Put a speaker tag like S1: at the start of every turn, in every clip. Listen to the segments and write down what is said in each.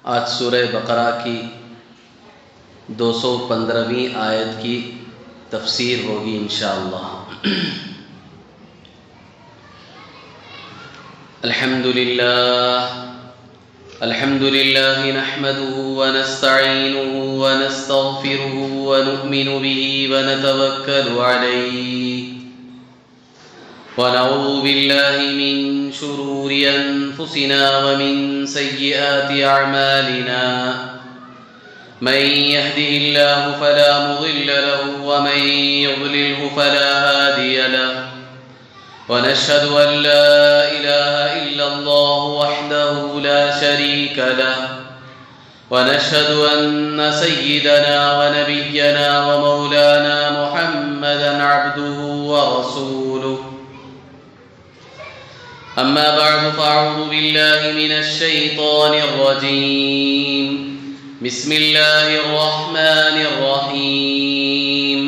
S1: آج سورہ بقرہ کی 215ویں آیت کی تفسیر ہوگی انشاءاللہ۔ الحمد للہ نحمده ونستعینه ونستغفره ونؤمن به ونتوکل علیہ ونعوذ باللہ من شرور انفسنا ومن سیئات اعمالنا من يهده الله فلا مضل له ومن يضلله فلا هادي له ونشهد أن لا إله إلا الله وحده لا شريك له ونشهد أن سيدنا ونبينا ومولانا محمدا عبده ورسوله أما بعد فأعوذ بالله من الشيطان الرجيم بسم الله الرحمن الرحيم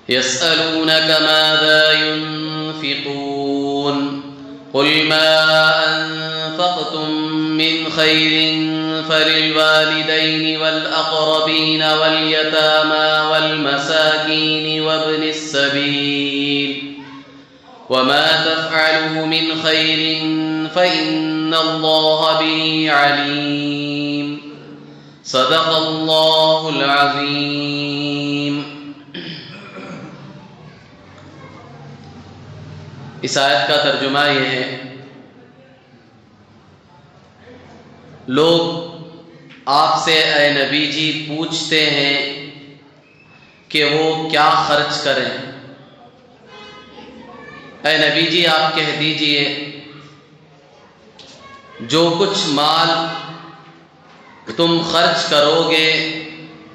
S1: يسألونك ماذا ينفقون قل ما أنفقتم من خير فللوالدين والأقربين واليتامى والمساكين وابن السبيل وما تفعلوا من خير فإن الله به عليم صدق الله العظيم۔ اس آیت کا ترجمہ یہ ہے، لوگ آپ سے اے نبی جی پوچھتے ہیں کہ وہ کیا خرچ کریں۔ اے نبی جی آپ کہہ دیجئے جو کچھ مال تم خرچ کرو گے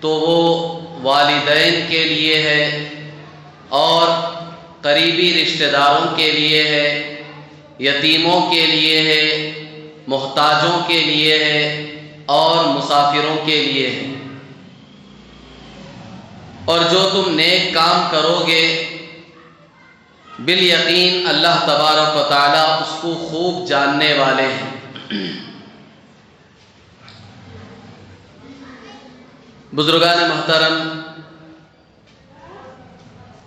S1: تو وہ والدین کے لیے ہے اور قریبی رشتہ داروں کے لیے ہے، یتیموں کے لیے ہے، محتاجوں کے لیے ہے اور مسافروں کے لیے ہے، اور جو تم نیک کام کرو گے بالیقین اللہ تبارک و تعالیٰ اس کو خوب جاننے والے ہیں۔ بزرگان محترم،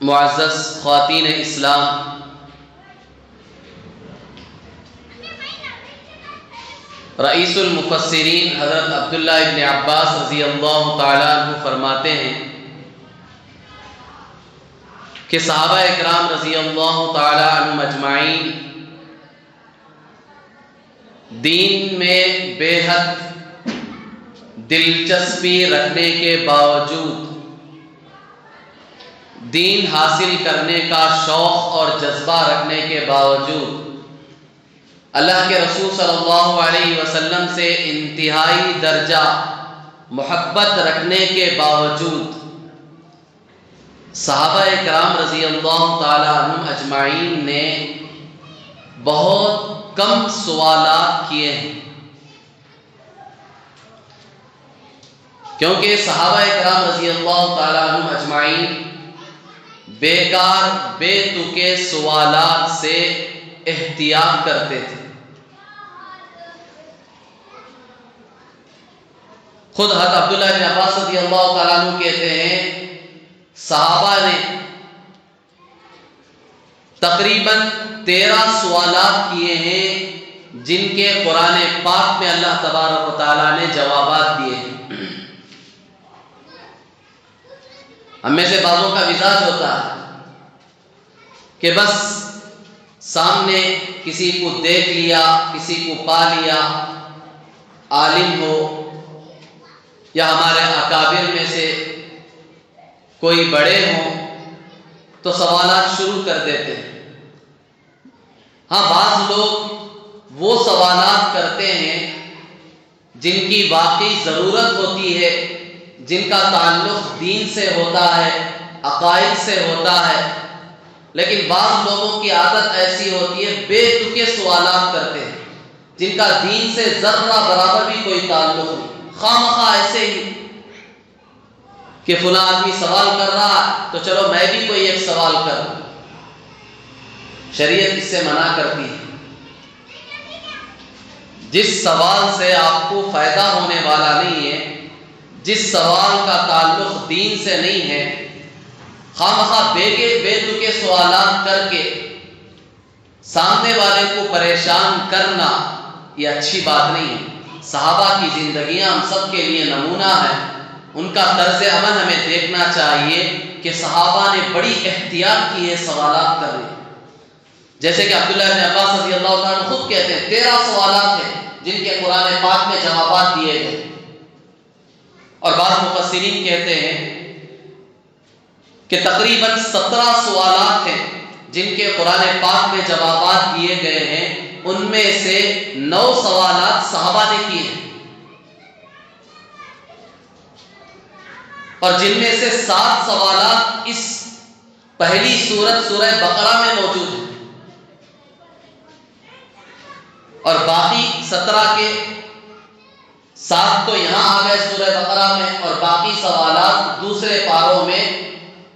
S1: معزز خواتین اسلام، رئیس المفسرین حضرت عبداللہ ابن عباس رضی اللہ تعالیٰ عنہ فرماتے ہیں کہ صحابہ اکرام رضی اللہ تعالیٰ عنہم اجمعین دین میں بے حد دلچسپی رکھنے کے باوجود، دین حاصل کرنے کا شوق اور جذبہ رکھنے کے باوجود، اللہ کے رسول صلی اللہ علیہ وسلم سے انتہائی درجہ محبت رکھنے کے باوجود، صحابہ اکرام رضی اللہ تعالی عنہم اجمعین نے بہت کم سوالات کیے ہیں، کیونکہ صحابہ اکرام رضی اللہ تعالی عنہم اجمعین بیکار بے تکے سوالات سے احتیاط کرتے تھے۔ خود حضرت عبداللہ بن عباس رضی اللہ تعالیٰ عنہ کہتے ہیں صحابہ نے تقریباً 13 سوالات کیے ہیں جن کے قرآن پاک میں اللہ تبارک و تعالیٰ نے جوابات دیے ہیں۔ ہم میں سے بعضوں کا مزاج ہوتا ہے کہ بس سامنے کسی کو دیکھ لیا، کسی کو پا لیا، عالم ہو یا ہمارے اکابر میں سے کوئی بڑے ہوں تو سوالات شروع کر دیتے ہیں۔ ہاں، بعض لوگ وہ سوالات کرتے ہیں جن کی واقعی ضرورت ہوتی ہے، جن کا تعلق دین سے ہوتا ہے، عقائد سے ہوتا ہے، لیکن بعض لوگوں کی عادت ایسی ہوتی ہے بے تکے سوالات کرتے ہیں جن کا دین سے ذرہ برابر بھی کوئی تعلق نہیں، خواہ مخواہ ایسے ہی کہ فلاں آدمی سوال کر رہا تو چلو میں بھی کوئی ایک سوال کروں۔ شریعت اس سے منع کرتی ہے۔ جس سوال سے آپ کو فائدہ ہونے والا نہیں ہے، جس سوال کا تعلق دین سے نہیں ہے، خواہ بے تکے سوالات کر کے سامنے والے کو پریشان کرنا، یہ اچھی بات نہیں ہے۔ صحابہ کی زندگیاں ہم سب کے لیے نمونہ ہے، ان کا طرز عمل ہمیں دیکھنا چاہیے کہ صحابہ نے بڑی احتیاط کی ہے سوالات کرنے۔ جیسے کہ عبداللہ بن عباس رضی اللہ تعالیٰ عنہ خود کہتے ہیں 13 سوالات ہیں جن کے قرآن پاک میں جوابات دیے گئے، اور بعض مفسرین کہتے ہیں کہ تقریباً 17 سوالات ہیں جن کے قرآن پاک میں جوابات دیے گئے ہیں، ان میں سے 9 سوالات صحابہ نے کیے ہیں، اور جن میں سے 7 سوالات اس پہلی سورت سورہ بقرہ میں موجود ہیں، اور باقی 17 کے 7 تو یہاں آ گئے سورہ بقرہ میں، اور باقی سوالات دوسرے پاروں میں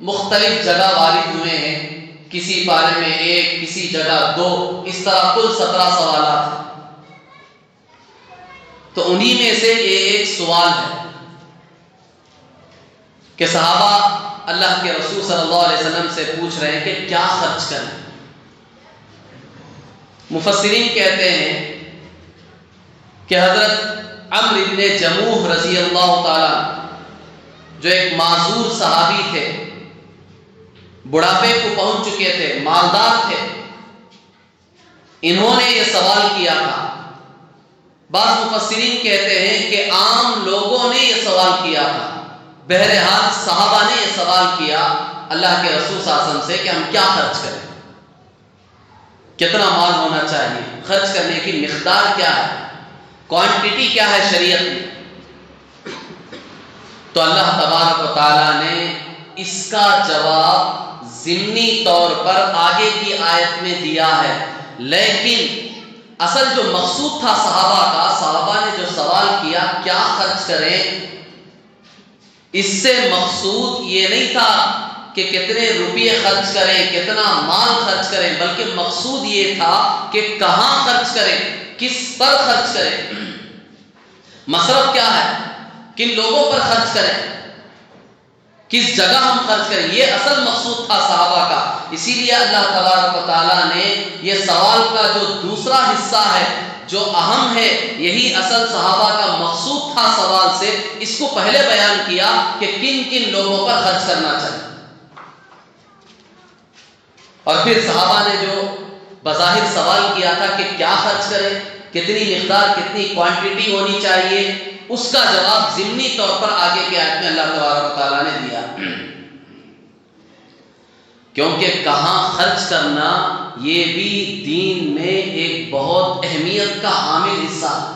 S1: مختلف جگہ وارد ہوئے ہیں، کسی پارے میں 1، کسی جگہ 2، اس طرح کل 17 سوالات ہیں۔ تو انہی میں سے یہ ایک سوال ہے کہ صحابہ اللہ کے رسول صلی اللہ علیہ وسلم سے پوچھ رہے ہیں کہ کیا خرچ کریں۔ مفسرین کہتے ہیں کہ حضرت عمرو بن جموح رضی اللہ تعالی جو ایک معذور صحابی تھے، بڑھاپے کو پہنچ چکے تھے، مالدار تھے، انہوں نے یہ سوال کیا تھا۔ بعض مفسرین کہتے ہیں کہ عام لوگوں نے یہ سوال کیا تھا، بہرحال صحابہ نے یہ سوال کیا اللہ کے رسول صلی اللہ علیہ وسلم سے کہ ہم کیا خرچ کریں، کتنا مال ہونا چاہیے، خرچ کرنے کی مقدار کیا ہے، کوانٹٹی کیا ہے شریعت میں۔ تو اللہ تبارک و تعالیٰ نے اس کا جواب ضمنی طور پر آگے کی آیت میں دیا ہے، لیکن اصل جو مقصود تھا صحابہ نے جو سوال کیا کیا خرچ کریں، اس سے مقصود یہ نہیں تھا کہ کتنے روپے خرچ کریں، کتنا مال خرچ کریں، بلکہ مقصود یہ تھا کہ کہاں خرچ کریں، کس پر خرچ کریں، مصرف کیا ہے، کن لوگوں پر خرچ کریں، کس جگہ ہم خرچ کریں، یہ اصل مقصود تھا صحابہ کا۔ اسی لیے اللہ تبارک و تعالیٰ نے یہ سوال کا جو دوسرا حصہ ہے جو اہم ہے، یہی اصل صحابہ کا مقصود تھا سوال سے، اس کو پہلے بیان کیا کہ کن کن لوگوں پر خرچ کرنا چاہیے، اور پھر صحابہ نے جو بظاہر سوال کیا تھا کہ کیا خرچ کریں، کتنی مقدار، کتنی کوانٹٹی ہونی چاہیے، اس کا جواب ضمنی طور پر آگے کی آیت میں اللہ تبارک و تعالیٰ نے دیا، کیونکہ کہاں خرچ کرنا یہ بھی دین میں ایک بہت اہمیت کا عامل حصہ ہے۔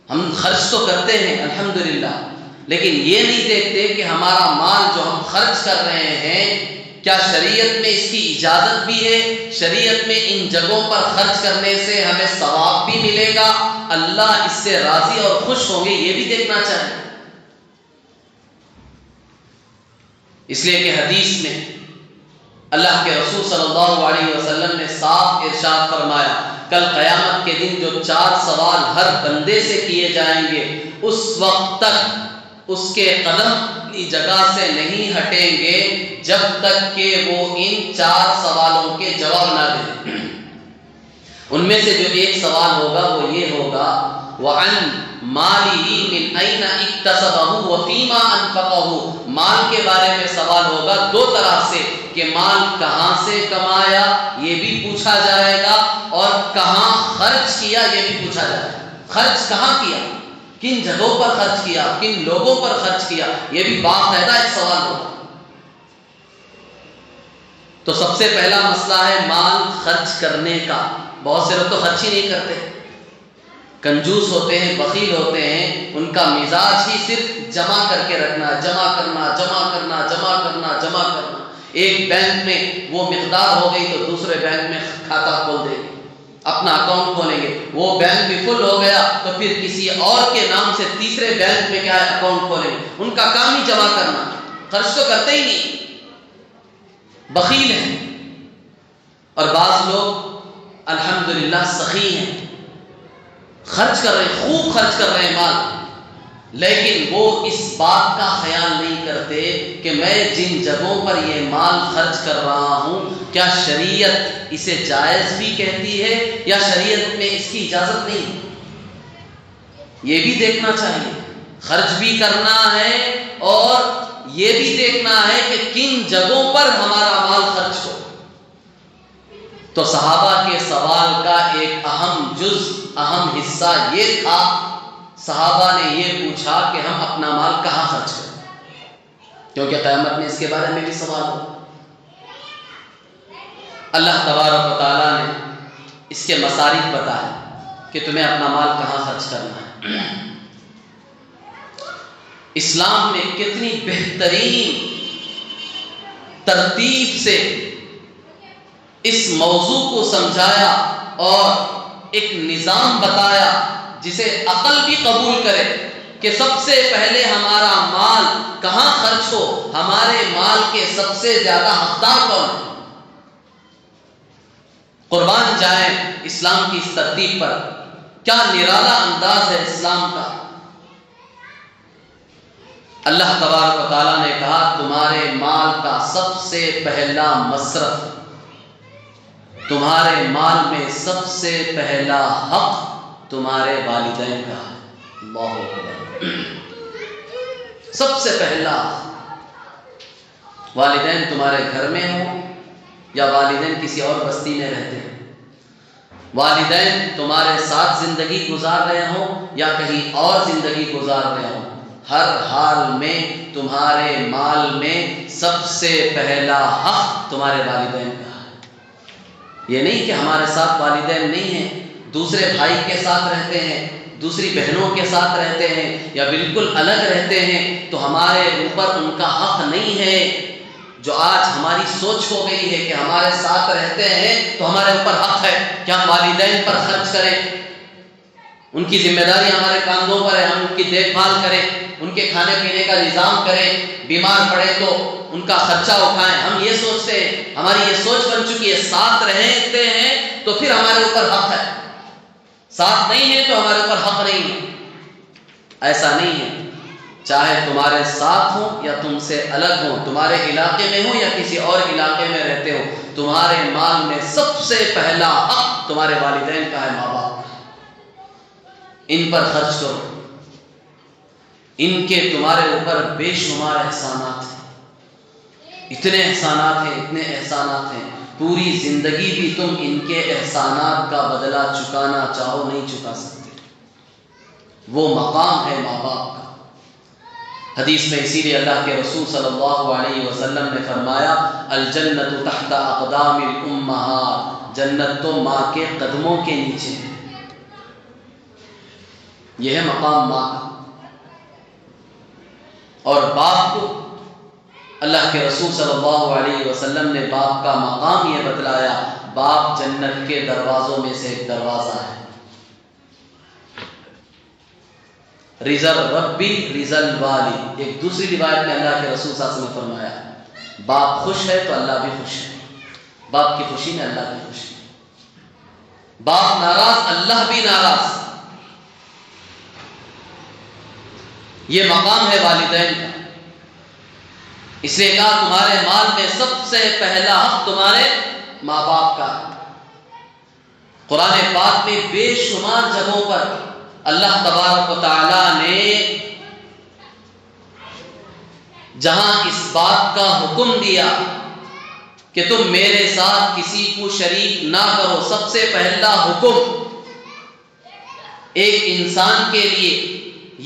S1: ہم خرچ تو کرتے ہیں الحمدللہ، لیکن یہ نہیں دیکھتے کہ ہمارا مال جو ہم خرچ کر رہے ہیں کیا شریعت میں اس کی اجازت بھی ہے، شریعت میں ان جگہوں پر خرچ کرنے سے ہمیں ثواب بھی ملے گا، اللہ اس سے راضی اور خوش ہوں گے، یہ بھی دیکھنا چاہیے۔ اس لیے کہ حدیث میں اللہ کے رسول صلی اللہ علیہ وسلم نے صاف ارشاد فرمایا، کل قیامت کے دن جو 4 سوال ہر بندے سے کیے جائیں گے، اس وقت تک اس کے قدم اپنی جگہ سے نہیں ہٹیں گے جب تک کہ وہ ان 4 سوالوں کے جواب نہ دیں۔ ان میں سے جو ایک سوال ہوگا وہ یہ ہوگا، وَعَنْ مَالِهِ مِنْ أَيْنَ اكْتَسَبَهُ وَفِيمَا أَنْفَقَهُ، مال کے بارے میں سوال ہوگا 2 طرح سے، کہ مال کہاں سے کمایا یہ بھی پوچھا جائے گا، اور کہاں خرچ کیا یہ بھی پوچھا جائے گا۔ خرچ کہاں کیا، کن جگہوں پر خرچ کیا، کن لوگوں پر خرچ کیا، یہ بھی باقاعدہ ایک سوال ہوگا۔ تو سب سے پہلا مسئلہ ہے مال خرچ کرنے کا۔ بہت سے لوگ تو خرچ ہی نہیں کرتے، کنجوس ہوتے ہیں، بخیل ہوتے ہیں، ان کا مزاج ہی صرف جمع کر کے رکھنا، جمع کرنا، جمع کرنا، جمع کرنا، جمع کرنا۔ ایک بینک میں وہ مقدار ہو گئی تو دوسرے بینک میں کھاتہ کھول دیں گے، اپنا اکاؤنٹ کھولیں گے، وہ بینک بھی فل ہو گیا تو پھر کسی اور کے نام سے تیسرے بینک میں کیا ہے اکاؤنٹ کھولیں گے۔ ان کا کام ہی جمع کرنا، خرچ تو کرتے ہی نہیں، بخیل ہیں۔ اور بعض لوگ الحمدللہ سخی ہیں، خرچ کر رہے ہیں، خوب خرچ کر رہے ہیں مال، لیکن وہ اس بات کا خیال نہیں کرتے کہ میں جن جگہوں پر یہ مال خرچ کر رہا ہوں کیا شریعت اسے جائز بھی کہتی ہے یا شریعت میں اس کی اجازت نہیں، یہ بھی دیکھنا چاہیے۔ خرچ بھی کرنا ہے اور یہ بھی دیکھنا ہے کہ کن جگہوں پر ہمارا مال خرچ ہو۔ تو صحابہ کے سوال کا ایک اہم جز، اہم حصہ یہ تھا، صحابہ نے یہ پوچھا کہ ہم اپنا مال کہاں خرچ کریں، کیونکہ قیامت میں اس کے بارے میں بھی سوال ہو۔ اللہ تبارک و تعالیٰ نے اس کے مصارف بتائے کہ تمہیں اپنا مال کہاں خرچ کرنا ہے۔ اسلام نے کتنی بہترین ترتیب سے اس موضوع کو سمجھایا اور ایک نظام بتایا جسے عقل بھی قبول کرے کہ سب سے پہلے ہمارا مال کہاں خرچ ہو، ہمارے مال کے سب سے زیادہ حقدار کون ہے۔ قربان جائیں اسلام کی اس ترتیب پر، کیا نرالا انداز ہے اسلام کا۔ اللہ تبارک و تعالیٰ نے کہا تمہارے مال کا سب سے پہلا مصرف، تمہارے مال میں سب سے پہلا حق تمہارے والدین کا ہے۔ اللہ اکبر، سب سے پہلا والدین تمہارے گھر میں ہوں یا والدین کسی اور بستی میں رہتے ہیں، والدین تمہارے ساتھ زندگی گزار رہے ہوں یا کہیں اور زندگی گزار رہے ہوں، ہر حال میں تمہارے مال میں سب سے پہلا حق تمہارے والدین کا ہے۔ یہ نہیں کہ ہمارے ساتھ والدین نہیں ہیں، دوسرے بھائی کے ساتھ رہتے ہیں، دوسری بہنوں کے ساتھ رہتے ہیں یا بالکل الگ رہتے ہیں تو ہمارے اوپر ان کا حق نہیں ہے۔ جو آج ہماری سوچ ہو گئی ہے کہ ہمارے ساتھ رہتے ہیں تو ہمارے اوپر حق ہے کہ ہم والدین پر خرچ کریں، ان کی ذمہ داری ہمارے کاندھوں پر ہے، ہم ان کی دیکھ بھال کریں، ان کے کھانے پینے کا نظام کریں، بیمار پڑے تو ان کا خرچہ اٹھائیں۔ ہم یہ سوچتے ہیں، ہماری یہ سوچ بن چکی ہے، ساتھ رہتے ہیں تو پھر ہمارے اوپر حق ہے، ساتھ نہیں ہے تو ہمارے اوپر حق نہیں ہے۔ ایسا نہیں ہے، چاہے تمہارے ساتھ ہوں یا تم سے الگ ہوں، تمہارے علاقے میں ہوں یا کسی اور علاقے میں رہتے ہو، تمہارے مال میں سب سے پہلا حق تمہارے والدین کا ہے، ماں باپ کا۔ ان پر خرچ کرو، ان کے تمہارے اوپر بے شمار احسانات ہیں، اتنے احسانات ہیں، اتنے احسانات ہیں، پوری زندگی بھی تم ان کے احسانات کا بدلہ چکانا چاہو نہیں چکا سکتے۔ وہ مقام ہے ماں باپ کا۔ حدیث میں اسی لیے اللہ کے رسول صلی اللہ علیہ وسلم نے فرمایا الجنت تحت اقدام الامہات، جنت تو ماں کے قدموں کے نیچے ہے۔ یہ ہے مقام ماں کا۔ اور باپ کو اللہ کے رسول صلی اللہ علیہ وسلم نے باپ کا مقام یہ بتلایا، باپ جنت کے دروازوں میں سے ایک دروازہ ہے۔ رضا ربی رضا الوالد، ایک دوسری روایت میں اللہ کے رسول صلی اللہ علیہ وسلم نے فرمایا باپ خوش ہے تو اللہ بھی خوش ہے، باپ کی خوشی میں اللہ بھی خوش ہے، باپ ناراض اللہ بھی ناراض۔ یہ مقام ہے والدین کا، اس لیے کہا تمہارے مال میں سب سے پہلا حق تمہارے ماں باپ کا ہے۔ قرآن پاک میں بے شمار جگہوں پر اللہ تبارک و تعالیٰ نے جہاں اس بات کا حکم دیا کہ تم میرے ساتھ کسی کو شریک نہ کرو، سب سے پہلا حکم ایک انسان کے لیے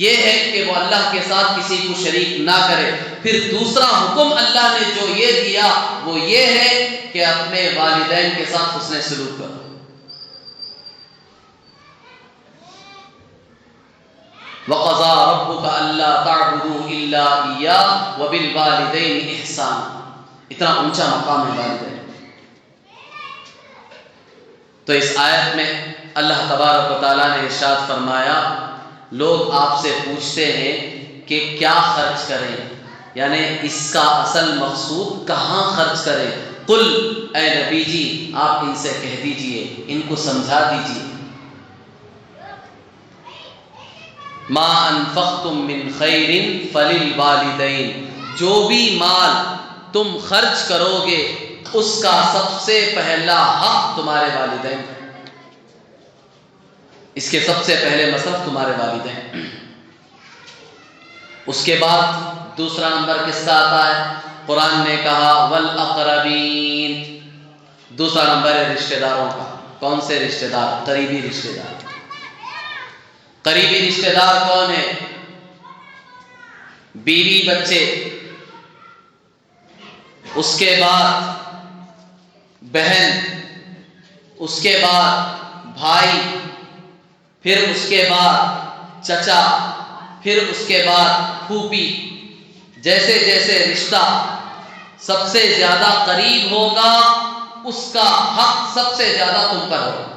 S1: یہ ہے کہ وہ اللہ کے ساتھ کسی کو شریک نہ کرے۔ پھر دوسرا حکم اللہ نے جو یہ دیا وہ یہ ہے کہ اپنے والدین کے ساتھ حسن سلوک کرو۔ وَقَضَىٰ رَبُّكَ أَلَّا تَعْبُدُوا إِلَّا إِيَّاهُ وَبِالْوَالِدَيْنِ إِحْسَانًا، اتنا اونچا مقام ہے والدین۔ تو اس آیت میں اللہ تبارک و تعالیٰ نے ارشاد فرمایا لوگ آپ سے پوچھتے ہیں کہ کیا خرچ کریں، یعنی اس کا اصل مقصود کہاں خرچ کریں۔ قل، اے نبی جی آپ ان سے کہہ دیجئے، ان کو سمجھا دیجئے ما انفقتم من خیر فللوالدین، جو بھی مال تم خرچ کرو گے اس کا سب سے پہلا حق تمہارے والدین، اس کے سب سے پہلے مصرف تمہارے والدین۔ اس کے بعد دوسرا نمبر کس کا آتا ہے؟ قرآن نے کہا والاقربین، دوسرا نمبر ہے رشتہ داروں کا۔ کون سے رشتہ دار؟ قریبی رشتہ دار۔ قریبی رشتہ دار کون ہے؟ بیوی بچے، اس کے بعد بہن، اس کے بعد بھائی، پھر اس کے بعد چچا، پھر اس کے بعد پھوپھی۔ جیسے جیسے رشتہ سب سے زیادہ قریب ہوگا اس کا حق سب سے زیادہ تم پر ہوگا۔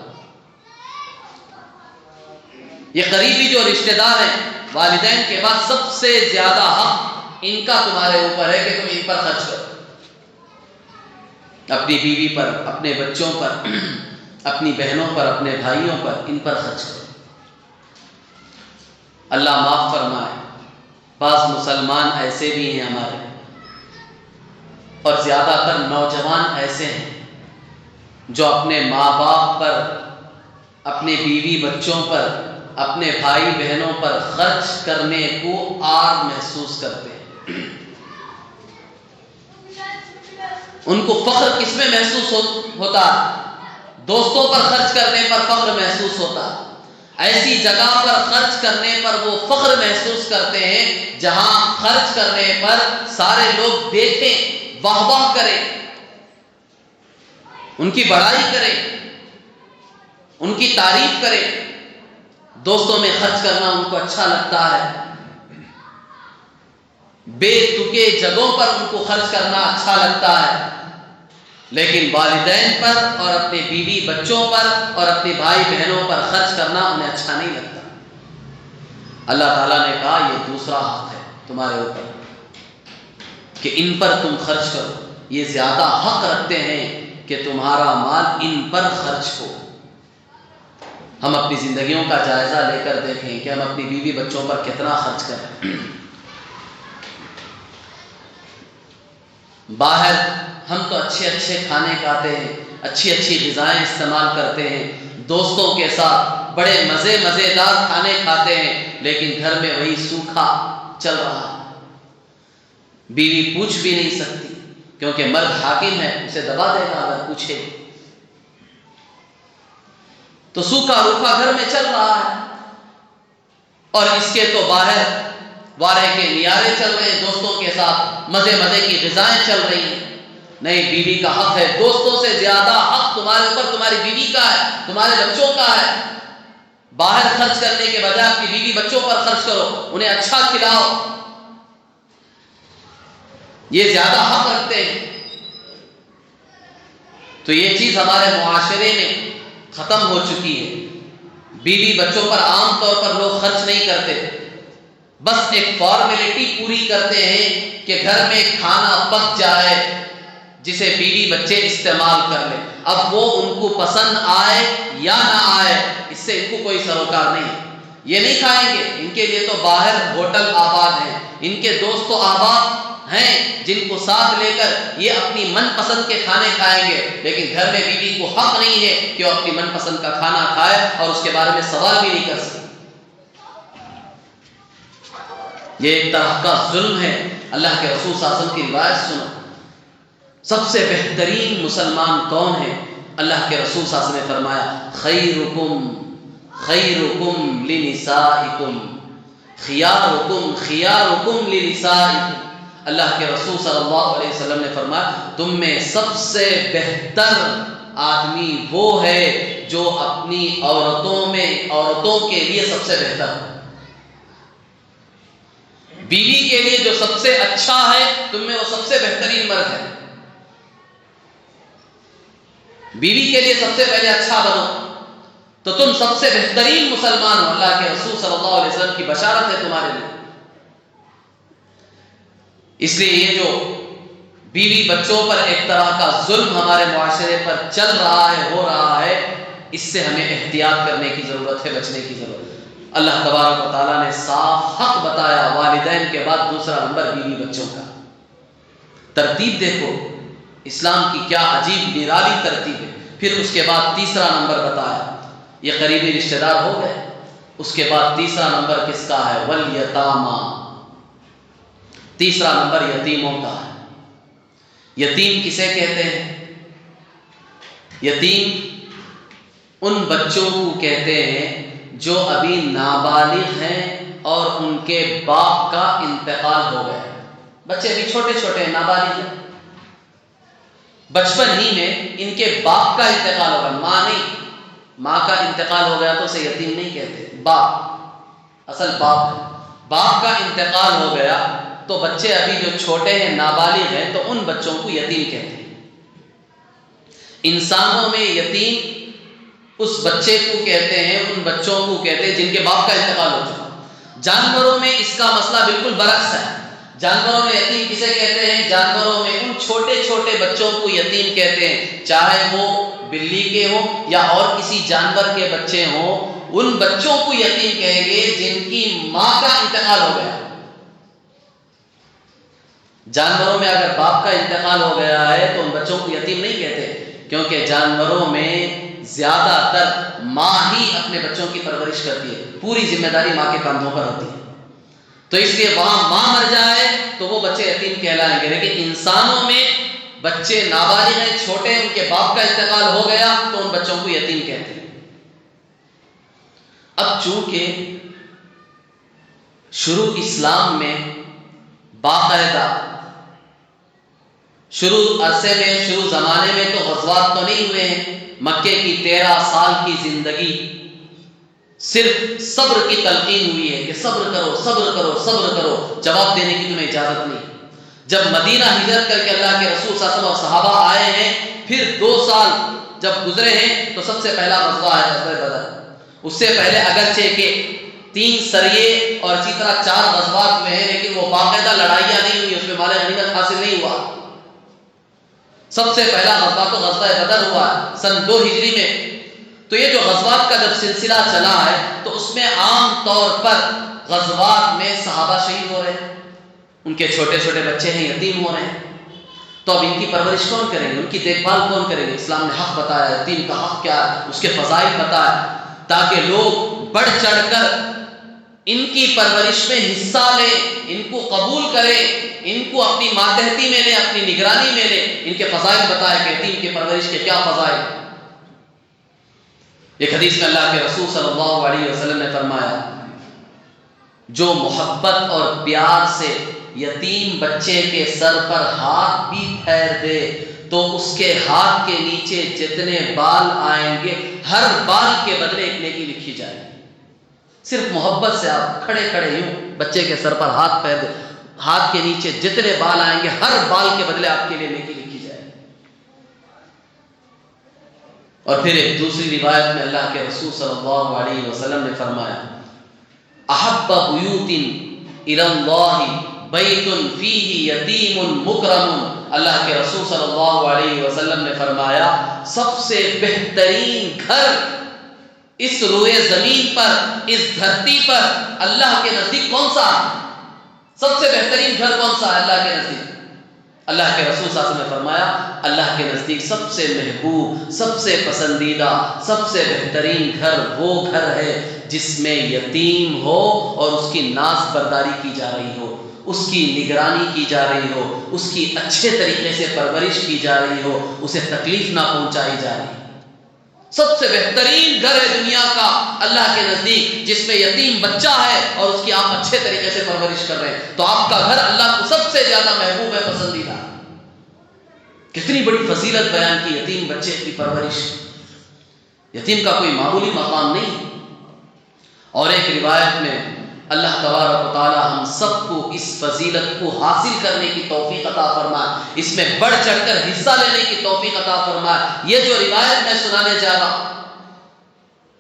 S1: یہ قریبی جو رشتہ دار ہیں والدین کے بعد سب سے زیادہ حق ان کا تمہارے اوپر ہے کہ تم ان پر خرچ کرو، اپنی بیوی پر، اپنے بچوں پر، اپنی بہنوں پر، اپنے بھائیوں پر، ان پر خرچ کرو۔ اللہ معاف فرمائے، بعض مسلمان ایسے بھی ہیں ہمارے، اور زیادہ تر نوجوان ایسے ہیں جو اپنے ماں باپ پر، اپنے بیوی بچوں پر، اپنے بھائی بہنوں پر خرچ کرنے کو عار محسوس کرتے ہیں۔ ان کو فخر کس میں محسوس ہوتا ہے؟ دوستوں پر خرچ کرنے پر فخر محسوس ہوتا ہے۔ ایسی جگہ پر خرچ کرنے پر وہ فخر محسوس کرتے ہیں جہاں خرچ کرنے پر سارے لوگ دیکھیں، واہ واہ کریں، ان کی بڑائی کریں، ان کی تعریف کریں۔ دوستوں میں خرچ کرنا ان کو اچھا لگتا ہے، بے تکے جگہوں پر ان کو خرچ کرنا اچھا لگتا ہے، لیکن والدین پر اور اپنے بیوی بچوں پر اور اپنے بھائی بہنوں پر خرچ کرنا انہیں اچھا نہیں لگتا۔ اللہ تعالیٰ نے کہا یہ دوسرا حق ہے تمہارے اوپر کہ ان پر تم خرچ کرو، یہ زیادہ حق رکھتے ہیں کہ تمہارا مال ان پر خرچ ہو۔ ہم اپنی زندگیوں کا جائزہ لے کر دیکھیں کہ ہم اپنی بیوی بچوں پر کتنا خرچ کریں۔ باہر ہم تو اچھے اچھے کھانے کھاتے ہیں، اچھی اچھی غذائیں استعمال کرتے ہیں، دوستوں کے ساتھ بڑے مزیدار کھانے کھاتے ہیں، لیکن گھر میں وہی سوکھا چل رہا ہے۔ بیوی پوچھ بھی نہیں سکتی کیونکہ مرد حاکم ہے، اسے دبا دے گا اگر پوچھے، تو سوکھا روکھا گھر میں چل رہا ہے۔ اور اس کے تو باہر وارے کے نیارے چل رہے ہیں، دوستوں کے ساتھ مزے کی غذائیں چل رہی ہیں۔ نہیں، بیوی کا حق ہے، دوستوں سے زیادہ حق تمہارے اوپر تمہاری بیوی کا ہے، تمہارے بچوں کا ہے۔ باہر خرچ کرنے کے بجائے اپنی بیوی بچوں پر خرچ کرو، انہیں اچھا کھلاؤ، یہ زیادہ حق رکھتے ہیں۔ تو یہ چیز ہمارے معاشرے میں ختم ہو چکی ہے۔ بیوی بچوں پر عام طور پر لوگ خرچ نہیں کرتے، بس ایک فارمیلٹی پوری کرتے ہیں کہ گھر میں کھانا پک جائے جسے بیوی بچے استعمال کر لیں۔ اب وہ ان کو پسند آئے یا نہ آئے، اس سے ان کو کوئی سروکار نہیں ہے۔ یہ نہیں کھائیں گے، ان کے لیے تو باہر ہوٹل آباد ہیں، ان کے دوست تو آباد ہیں جن کو ساتھ لے کر یہ اپنی من پسند کے کھانے کھائیں گے، لیکن گھر میں بیوی کو حق نہیں ہے کہ وہ اپنی من پسند کا کھانا کھائے اور اس کے بارے میں سوال بھی نہیں کر سکتی۔ یہ ایک طرح کا ظلم ہے۔ اللہ کے رسول صلی اللہ علیہ وسلم کی روایت سنو، سب سے بہترین مسلمان کون ہے؟ اللہ کے رسول صلی اللہ علیہ وسلم نے فرمایا خیرکم لنسائکم، خیارکم لنسائکم۔ اللہ کے رسول صلی اللہ علیہ وسلم نے فرمایا تم میں سب سے بہتر آدمی وہ ہے جو اپنی عورتوں کے لیے سب سے بہتر ہے۔ بیوی کے لیے جو سب سے اچھا ہے تم میں وہ سب سے بہترین مرد ہے۔ بیوی کے لیے سب سے پہلے اچھا بنو تو تم سب سے بہترین مسلمان ہو۔ اللہ کے رسول صلی اللہ علیہ وسلم کی بشارت ہے تمہارے لیے۔ اس لیے یہ جو بیوی بچوں پر ایک طرح کا ظلم ہمارے معاشرے پر چل رہا ہے، ہو رہا ہے، اس سے ہمیں احتیاط کرنے کی ضرورت ہے، بچنے کی ضرورت ہے۔ اللہ تبارک و تعالیٰ نے صاف حق بتایا، والدین کے بعد دوسرا نمبر بیوی بچوں کا۔ ترتیب دیکھو اسلام کی کیا عجیب نرالی ترتیب ہے۔ پھر اس کے بعد تیسرا نمبر بتایا، یہ قریبی رشتہ دار ہو گئے، اس کے بعد تیسرا نمبر کس کا ہے؟ والیتاما، تیسرا نمبر یتیموں کا ہے۔ یتیم کسے کہتے ہیں؟ یتیم ان بچوں کو کہتے ہیں جو ابھی نابالغ ہیں اور ان کے باپ کا انتقال ہو گیا۔ بچے ابھی چھوٹے چھوٹے ہیں، نابالغ ہیں، بچپن ہی میں ان کے باپ کا انتقال ہو گیا، ماں نہیں، ماں کا انتقال ہو گیا تو اسے یتیم نہیں کہتے، باپ، اصل باپ ہے، باپ کا انتقال ہو گیا تو بچے ابھی جو چھوٹے ہیں، نابالغ ہیں، تو ان بچوں کو یتیم کہتے ہیں۔ انسانوں میں یتیم اس بچے کو کہتے ہیں، ان بچوں کو کہتے ہیں جن کے باپ کا انتقال ہو چکا۔ جانوروں میں اس کا مسئلہ بالکل برعکس ہے۔ جانوروں میں یتیم کسے کہتے ہیں؟ جانوروں میں ان چھوٹے چھوٹے بچوں کو یتیم کہتے ہیں، چاہے وہ بلی کے ہوں یا اور کسی جانور کے بچے ہوں، ان بچوں کو یتیم کہیں گے جن کی ماں کا انتقال ہو گیا۔ جانوروں میں اگر باپ کا انتقال ہو گیا ہے تو ان بچوں کو یتیم نہیں کہتے، کیونکہ جانوروں میں زیادہ تر ماں ہی اپنے بچوں کی پرورش کرتی ہے، پوری ذمہ داری ماں کے کندھوں پر ہوتی ہے، تو اس لیے وہاں ماں مر جائے تو وہ بچے یتیم کہلائیں گے۔ لیکن انسانوں میں بچے نابالغ ہیں، چھوٹے، ان کے باپ کا انتقال ہو گیا تو ان بچوں کو یتیم کہتے ہیں۔ اب چونکہ شروع اسلام میں باقاعدہ شروع عرصے میں، شروع زمانے میں تو غزوات تو نہیں ہوئے ہیں، مکے کی 13 سال کی زندگی صرف صبر کی تلقین ہوئی ہے کہ صبر کرو، صبر کرو، صبر کرو، جواب دینے کی تمہیں اجازت نہیں۔ جب مدینہ ہجرت کر کے اللہ کے رسول صلی اللہ علیہ وسلم اور صحابہ آئے ہیں، پھر 2 سال جب گزرے ہیں تو سب سے پہلا غزوہ ہے غزوہ بدر۔ اس سے پہلے اگرچہ کہ 3 سریے اور اسی طرح 4 غزوات ہوئے ہیں، لیکن وہ باقاعدہ لڑائیاں نہیں ہوئی، اس میں مال غنیمت حاصل نہیں ہوا۔ سب سے پہلا غزوہ تو غزوہ بدر ہوا سن 2 ہجری میں۔ تو یہ جو غزوات کا جب سلسلہ چلا ہے تو اس میں عام طور پر غزوات میں صحابہ شہید ہو رہے ہیں، ان کے چھوٹے چھوٹے بچے ہیں، یتیم ہو رہے ہیں، تو اب ان کی پرورش کون کریں گے، ان کی دیکھ بھال کون کریں گے؟ اسلام نے حق بتایا، یتیم کا حق کیا ہے، اس کے فضائل بتایا، تاکہ لوگ بڑھ چڑھ کر ان کی پرورش میں حصہ لیں، ان کو قبول کریں، ان کو اپنی ماتحتی میں لیں، اپنی نگرانی میں لیں، ان کے فضائل بتائے کہ یتیم کی پرورش کے کیا فضائل۔ ایک حدیث میں اللہ کے رسول صلی اللہ علیہ وسلم نے فرمایا، جو محبت اور پیار سے یتیم بچے کے سر پر ہاتھ بھی پھیر دے تو اس کے ہاتھ کے نیچے جتنے بال آئیں گے ہر بال کے بدلے ایک نیکی لکھی جائے گی۔ صرف محبت سے آپ کھڑے کھڑے یوں بچے کے سر پر ہاتھ پھیر دے، ہاتھ کے نیچے جتنے بال آئیں گے ہر بال کے بدلے آپ کے لیے نیکی لکھی جائے گی۔ اور پھر ایک دوسری روایت میں اللہ کے رسول صلی اللہ علیہ وسلم نے فرمایا، احب بیوت الی اللہ بیت فیہ یتیم مکرم۔ اللہ کے رسول صلی اللہ علیہ وسلم نے فرمایا، سب سے بہترین گھر اس روئے زمین پر، اس دھرتی پر اللہ کے نزدیک کون سا ہے؟ سب سے بہترین گھر کون سا ہے اللہ کے نزدیک؟ اللہ کے رسول صلی اللہ علیہ وسلم نے فرمایا، اللہ کے نزدیک سب سے محبوب، سب سے پسندیدہ، سب سے بہترین گھر وہ گھر ہے جس میں یتیم ہو اور اس کی ناز برداری کی جا رہی ہو، اس کی نگرانی کی جا رہی ہو، اس کی اچھے طریقے سے پرورش کی جا رہی ہو، اسے تکلیف نہ پہنچائی جا رہی۔ سب سے بہترین گھر ہے دنیا کا اللہ کے نزدیک جس میں یتیم بچہ ہے اور اس کی آپ اچھے طریقے سے پرورش کر رہے ہیں، تو آپ کا گھر اللہ کو سب سے زیادہ محبوب ہے، پسندیدہ۔ کتنی بڑی فضیلت بیان کی یتیم بچے کی پرورش۔ یتیم کا کوئی معمولی مقام نہیں۔ اور ایک روایت میں اللہ تبارک و تعالی ہم سب کو اس فضیلت کو حاصل کرنے کی توفیق عطا فرمائے، اس میں بڑھ چڑھ کر حصہ لینے کی توفیق عطا فرمائے۔ یہ جو روایت میں سنانے جا رہا ہوں،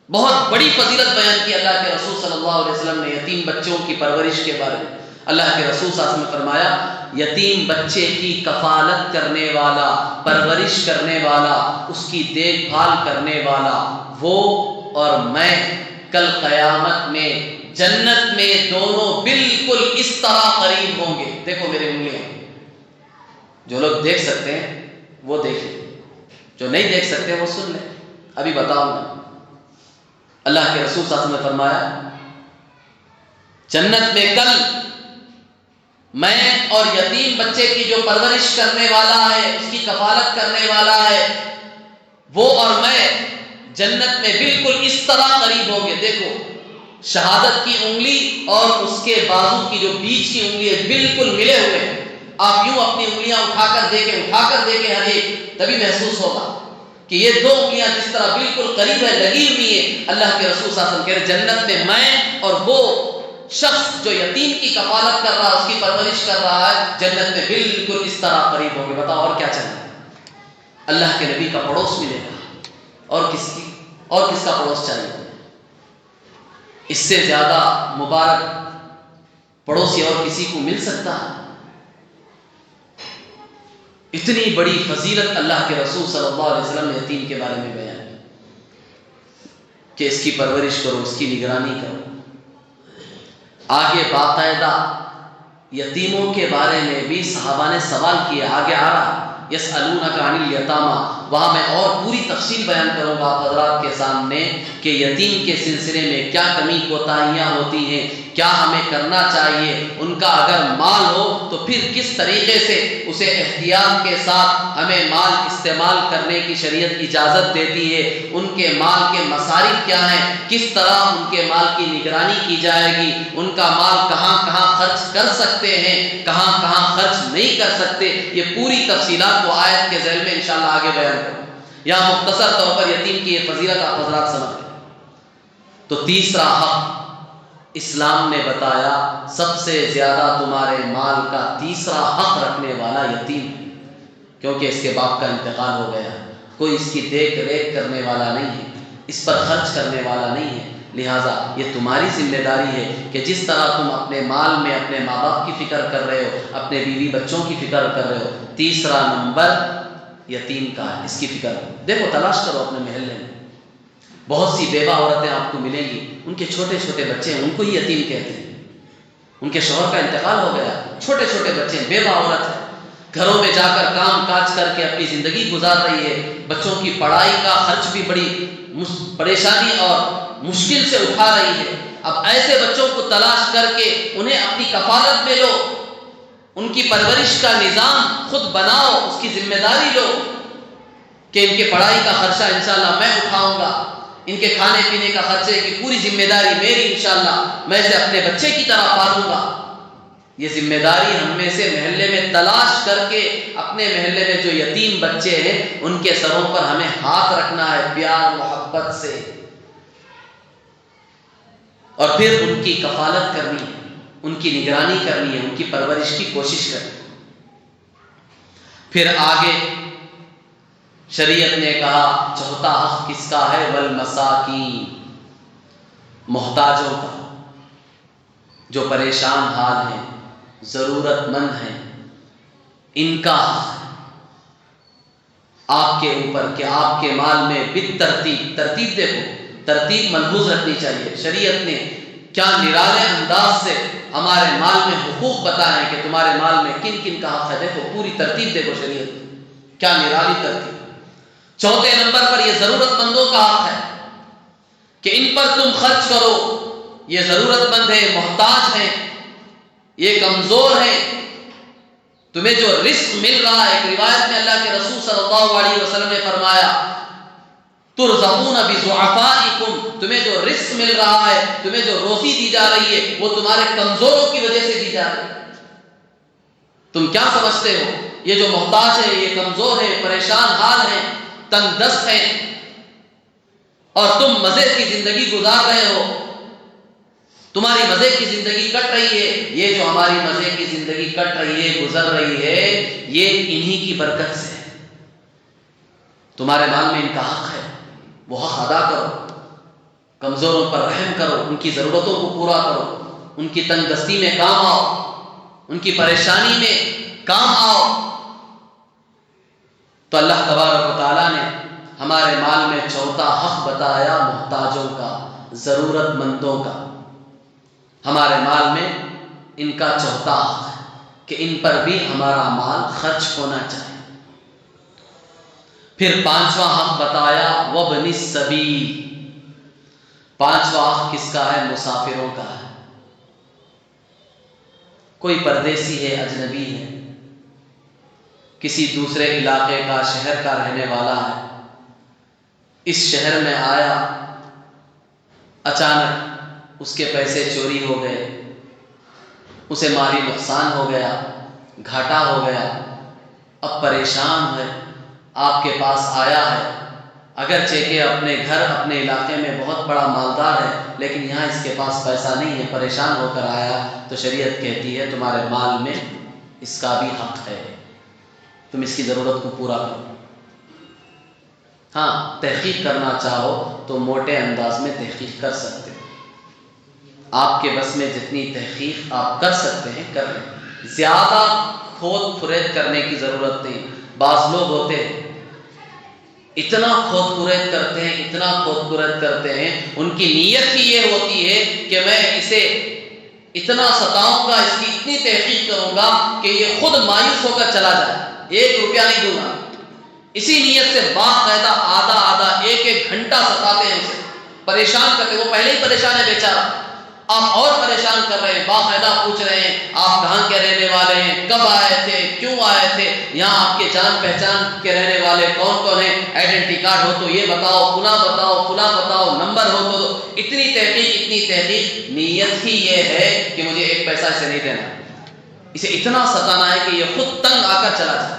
S1: بہت بڑی فضیلت بیان کی اللہ کے رسول صلی اللہ علیہ وسلم نے یتیم بچوں کی پرورش کے بارے میں۔ اللہ کے رسول صلی اللہ علیہ وسلم نے فرمایا، یتیم بچے کی کفالت کرنے والا، پرورش کرنے والا، اس کی دیکھ بھال کرنے والا وہ اور میں کل قیامت میں جنت میں دونوں بالکل اس طرح قریب ہوں گے. دیکھو میرے انگلیاں، جو لوگ دیکھ سکتے ہیں وہ دیکھ لیں، جو نہیں دیکھ سکتے وہ سن لیں. ابھی بتاؤں گا. اللہ کے رسول صلی اللہ علیہ وسلم نے فرمایا جنت میں کل میں اور یتیم بچے کی جو پرورش کرنے والا ہے، اس کی کفالت کرنے والا ہے، وہ اور میں جنت میں بالکل اس طرح قریب ہوں گے. دیکھو شہادت کی انگلی اور اس کے بازو کی جو بیچ کی انگلی ہے بالکل ملے ہوئے ہیں. آپ یوں اپنی انگلیاں اٹھا کر دیکھیں ہر ایک، تبھی محسوس ہوگا کہ یہ دو انگلیاں جس طرح بالکل قریب ہے، لگی ہوئی ہیں. اللہ کے رسول صلی اللہ علیہ وسلم کہہ رہے جنت میں میں اور وہ شخص جو یتیم کی کفالت کر رہا ہے، اس کی پرورش کر رہا ہے، جنت میں بالکل اس طرح قریب ہوں گے. بتاؤ اور کیا چاہیے؟ اللہ کے نبی کا پڑوس ملے گا. اور کس کا پڑوس چاہیے؟ اس سے زیادہ مبارک پڑوسی اور کسی کو مل سکتا ہے؟ اتنی بڑی فضیلت اللہ کے رسول صلی اللہ علیہ وسلم نے یتیم کے بارے میں بیان کی کہ اس کی پرورش کرو، اس کی نگرانی کرو. آگے باقاعدہ یتیموں کے بارے میں بھی صحابہ نے سوال کیا. آگے آ رہا یسألونک عن الیتامی، وہاں میں اور پوری تفصیل بیان کروں گا آپ حضرات کے سامنے کہ یتیم کے سلسلے میں کیا کمی کوتاہیاں ہوتی ہیں، کیا ہمیں کرنا چاہیے. ان کا اگر مال ہو تو پھر کس طریقے سے اسے احتیاط کے ساتھ ہمیں مال استعمال کرنے کی شریعت اجازت دیتی ہے. ان کے مال کے مصارف کیا ہیں، کس طرح ان کے مال کی نگرانی کی جائے گی، ان کا مال کہاں کہاں خرچ کر سکتے ہیں، کہاں کہاں خرچ نہیں کر سکتے. یہ پوری تفصیلات کو آیت کے ذیل میں انشاءاللہ آگے بیان کروں. یہاں مختصر طور پر یتیم کی یہ فضیلت آپ حضرات سمجھ لیں. تو تیسرا حق اسلام نے بتایا سب سے زیادہ تمہارے مال کا تیسرا حق رکھنے والا یتیم ہے، کیونکہ اس کے باپ کا انتقال ہو گیا، کوئی اس کی دیکھ ریکھ کرنے والا نہیں ہے، اس پر خرچ کرنے والا نہیں ہے. لہٰذا یہ تمہاری ذمہ داری ہے کہ جس طرح تم اپنے مال میں اپنے ماں باپ کی فکر کر رہے ہو، اپنے بیوی بچوں کی فکر کر رہے ہو، تیسرا نمبر یتیم کا ہے، اس کی فکر کرو. دیکھو تلاش کرو اپنے محلے میں، بہت سی بیوہ عورتیں آپ کو ملیں گی، ان کے چھوٹے چھوٹے بچے ہیں، ان کو ہی یتیم کہتے ہیں. ان کے شوہر کا انتقال ہو گیا، چھوٹے چھوٹے بچے ہیں، بیوہ عورت ہے، گھروں میں جا کر کام کاج کر کے اپنی زندگی گزار رہی ہے. بچوں کی پڑھائی کا خرچ بھی بڑی پریشانی اور مشکل سے اٹھا رہی ہے. اب ایسے بچوں کو تلاش کر کے انہیں اپنی کفالت میں لو، ان کی پرورش کا نظام خود بناؤ، اس کی ذمہ داری لو کہ ان کے پڑھائی کا خرچہ انشاءاللہ میں اٹھاؤں گا، ان کے کھانے پینے کا خرچے کی پوری ذمہ داری میری، انشاءاللہ میں اسے اپنے بچے کی طرح پالوں گا. یہ ذمہ داری ہم میں سے محلے میں تلاش کر کے اپنے محلے میں جو یتیم بچے ہیں ان کے سروں پر ہمیں ہاتھ رکھنا ہے پیار محبت سے، اور پھر ان کی کفالت کرنی ہے، ان کی نگرانی کرنی ہے، ان کی پرورش کی کوشش کرنی. پھر آگے شریعت نے کہا چوتھا حق کس کا ہے؟ والمساکین، محتاجوں کا، جو پریشان حال ہیں، ضرورت مند ہیں، ان کا حق ہے آپ کے اوپر کہ آپ کے مال میں ترتیب دیکھو، ترتیب ملحوظ رکھنی چاہیے. شریعت نے کیا نرالے انداز سے ہمارے مال میں حقوق بتائے ہیں کہ تمہارے مال میں کن کن کا حق ہے. دیکھو پوری ترتیب دیکھو، شریعت نے کیا نرالی ترتیب. چوتھے نمبر پر یہ ضرورت مندوں کا حق ہے کہ ان پر تم خرچ کرو. یہ ضرورت مند ہیں، محتاج ہیں، یہ کمزور ہیں. تمہیں جو رزق مل رہا ہے، ایک روایت میں اللہ کے رسول صلی اللہ علیہ وسلم نے فرمایا ترزقون بضعفائکم، تمہیں جو رزق مل رہا ہے، تمہیں جو روزی دی جا رہی ہے، وہ تمہارے کمزوروں کی وجہ سے دی جا رہی ہے. تم کیا سمجھتے ہو یہ جو محتاج ہے، یہ کمزور ہے، پریشان حال ہیں، تنگ دست ہیں، اور تم مزے کی زندگی گزار رہے ہو، تمہاری مزے کی زندگی کٹ رہی ہے. یہ جو ہماری مزے کی زندگی کٹ رہی ہے، گزر رہی ہے، یہ انہی کی برکت سے ہے. تمہارے مال میں ان کا حق ہے، وہ حق ادا کرو، کمزوروں پر رحم کرو، ان کی ضرورتوں کو پورا کرو، ان کی تنگ دستی میں کام آؤ، ان کی پریشانی میں کام آؤ. تو اللہ تبارک و تعالیٰ نے ہمارے مال میں چوتھا حق بتایا محتاجوں کا. ضرورت مندوں کا، ہمارے مال میں ان کا چوتھا حق ہے کہ ان پر بھی ہمارا مال خرچ ہونا چاہیے۔ پھر پانچواں حق بتایا وابن السبیل، پانچواں حق کس کا ہے؟ مسافروں کا ہے۔ کوئی پردیسی ہے، اجنبی ہے، کسی دوسرے علاقے کا، شہر کا رہنے والا ہے، اس شہر میں آیا، اچانک اس کے پیسے چوری ہو گئے، اسے مالی نقصان ہو گیا، گھاٹا ہو گیا، اب پریشان ہے، آپ کے پاس آیا ہے، اگرچہ کہ اپنے گھر اپنے علاقے میں بہت بڑا مالدار ہے، لیکن یہاں اس کے پاس پیسہ نہیں ہے، پریشان ہو کر آیا، تو شریعت کہتی ہے تمہارے مال میں اس کا بھی حق ہے، تم اس کی ضرورت کو پورا کرو۔ ہاں، تحقیق کرنا چاہو تو موٹے انداز میں تحقیق کر سکتے ہو، آپ کے بس میں جتنی تحقیق آپ کر سکتے ہیں کر لیں، زیادہ کھود پھرید کرنے کی ضرورت نہیں۔ بعض لوگ ہوتے ہیں اتنا کھود پھرید کرتے ہیں، اتنا کھود پھرید کرتے ہیں، ان کی نیت ہی یہ ہوتی ہے کہ میں اسے اتنا ستاؤں گا، اس کی اتنی تحقیق کروں گا کہ یہ خود مایوس ہو کر چلا جائے، 1 روپیہ نہیں دوں گا۔ اسی نیت سے باقاعدہ آدھا 1 گھنٹہ ستاتے ہیں، اسے پریشان کرتے ہیں، وہ پہلے ہی پریشان ہے بیچارہ، آپ اور پریشان کر رہے ہیں، باقاعدہ پوچھ رہے ہیں آپ کہاں کے رہنے والے ہیں، کب آئے تھے، کیوں آئے تھے، یہاں آپ کے جان پہچان کے رہنے والے کون کون ہیں، آئیڈینٹی کارڈ ہو تو یہ بتاؤ، فلاں بتاؤ، نمبر ہو تو اتنی تحقیق، نیت ہی یہ ہے کہ مجھے 1 پیسہ اسے نہیں دینا، اسے اتنا ستانا ہے کہ یہ خود تنگ آ کر چلا جائے۔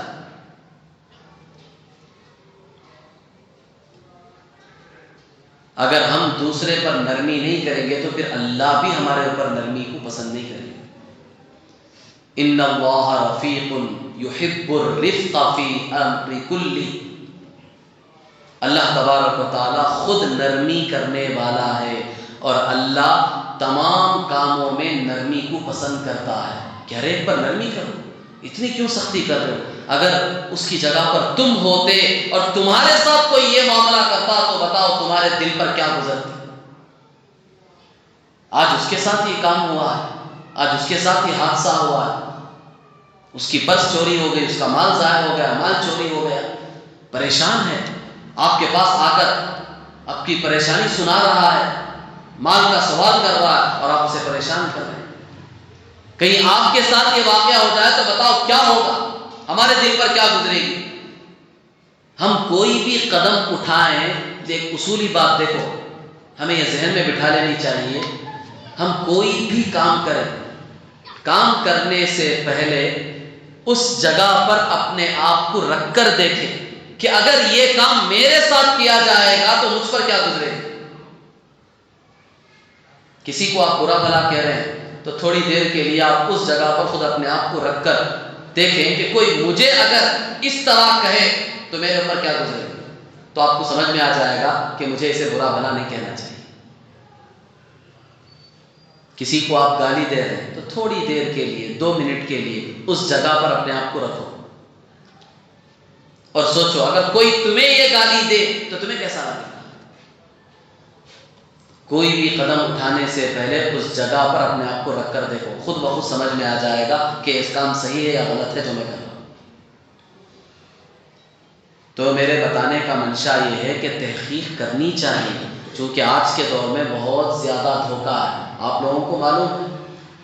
S1: اگر ہم دوسرے پر نرمی نہیں کریں گے تو پھر اللہ بھی ہمارے اوپر نرمی کو پسند نہیں کرے گا۔ ان اللہ رفیق یحب الرفق فی امر کل، اللہ تبارک و تعالی خود نرمی کرنے والا ہے، اور اللہ تمام کاموں میں نرمی کو پسند کرتا ہے کہ ہر ایک پر نرمی کرو، اتنی کیوں سختی کر رہے ہو؟ اگر اس کی جگہ پر تم ہوتے اور تمہارے ساتھ کوئی یہ معاملہ کرتا تو بتاؤ تمہارے دل پر کیا گزرتی؟ آج اس کے ساتھ یہ کام ہوا ہے، آج اس کے ساتھ یہ حادثہ ہوا ہے، اس کی پرس چوری ہو گئی، اس کا مال ضائع ہو گیا، مال چوری ہو گیا، پریشان ہے، آپ کے پاس آ کر آپ کی پریشانی سنا رہا ہے، مال کا سوال کر رہا ہے، اور آپ اسے پریشان کر رہے ہیں۔ کہیں آپ کے ساتھ یہ واقعہ ہو جائے تو بتاؤ کیا ہوگا، ہمارے دل پر کیا گزرے گی؟ ہم کوئی بھی قدم اٹھائیں، ایک اصولی بات دیکھو، ہمیں یہ ذہن میں بٹھا لینی چاہیے، ہم کوئی بھی کام کریں، کام کرنے سے پہلے اس جگہ پر اپنے آپ کو رکھ کر دیکھیں کہ اگر یہ کام میرے ساتھ کیا جائے گا تو مجھ پر کیا گزرے گا۔ کسی کو آپ برا بھلا کہہ رہے ہیں تو تھوڑی دیر کے لیے آپ اس جگہ پر خود اپنے آپ کو رکھ کر دیکھیں کہ کوئی مجھے اگر اس طرح کہے تو میرے اوپر کیا گزرے گا، تو آپ کو سمجھ میں آ جائے گا کہ مجھے اسے برا بھلا نہیں کہنا چاہیے۔ کسی کو آپ گالی دے رہے ہیں تو تھوڑی دیر کے لیے 2 منٹ کے لیے اس جگہ پر اپنے آپ کو رکھو اور سوچو اگر کوئی تمہیں یہ گالی دے تو تمہیں کیسا لگے گا۔ کوئی بھی قدم اٹھانے سے پہلے اس جگہ پر اپنے آپ کو رکھ کر دیکھو، خود بخود سمجھ میں آ جائے گا کہ اس کام صحیح ہے یا غلط ہے جو میں کر رہا ہوں۔ تو میرے بتانے کا منشا یہ ہے کہ تحقیق کرنی چاہیے، چونکہ آج کے دور میں بہت زیادہ دھوکہ ہے، آپ لوگوں کو معلوم ہے،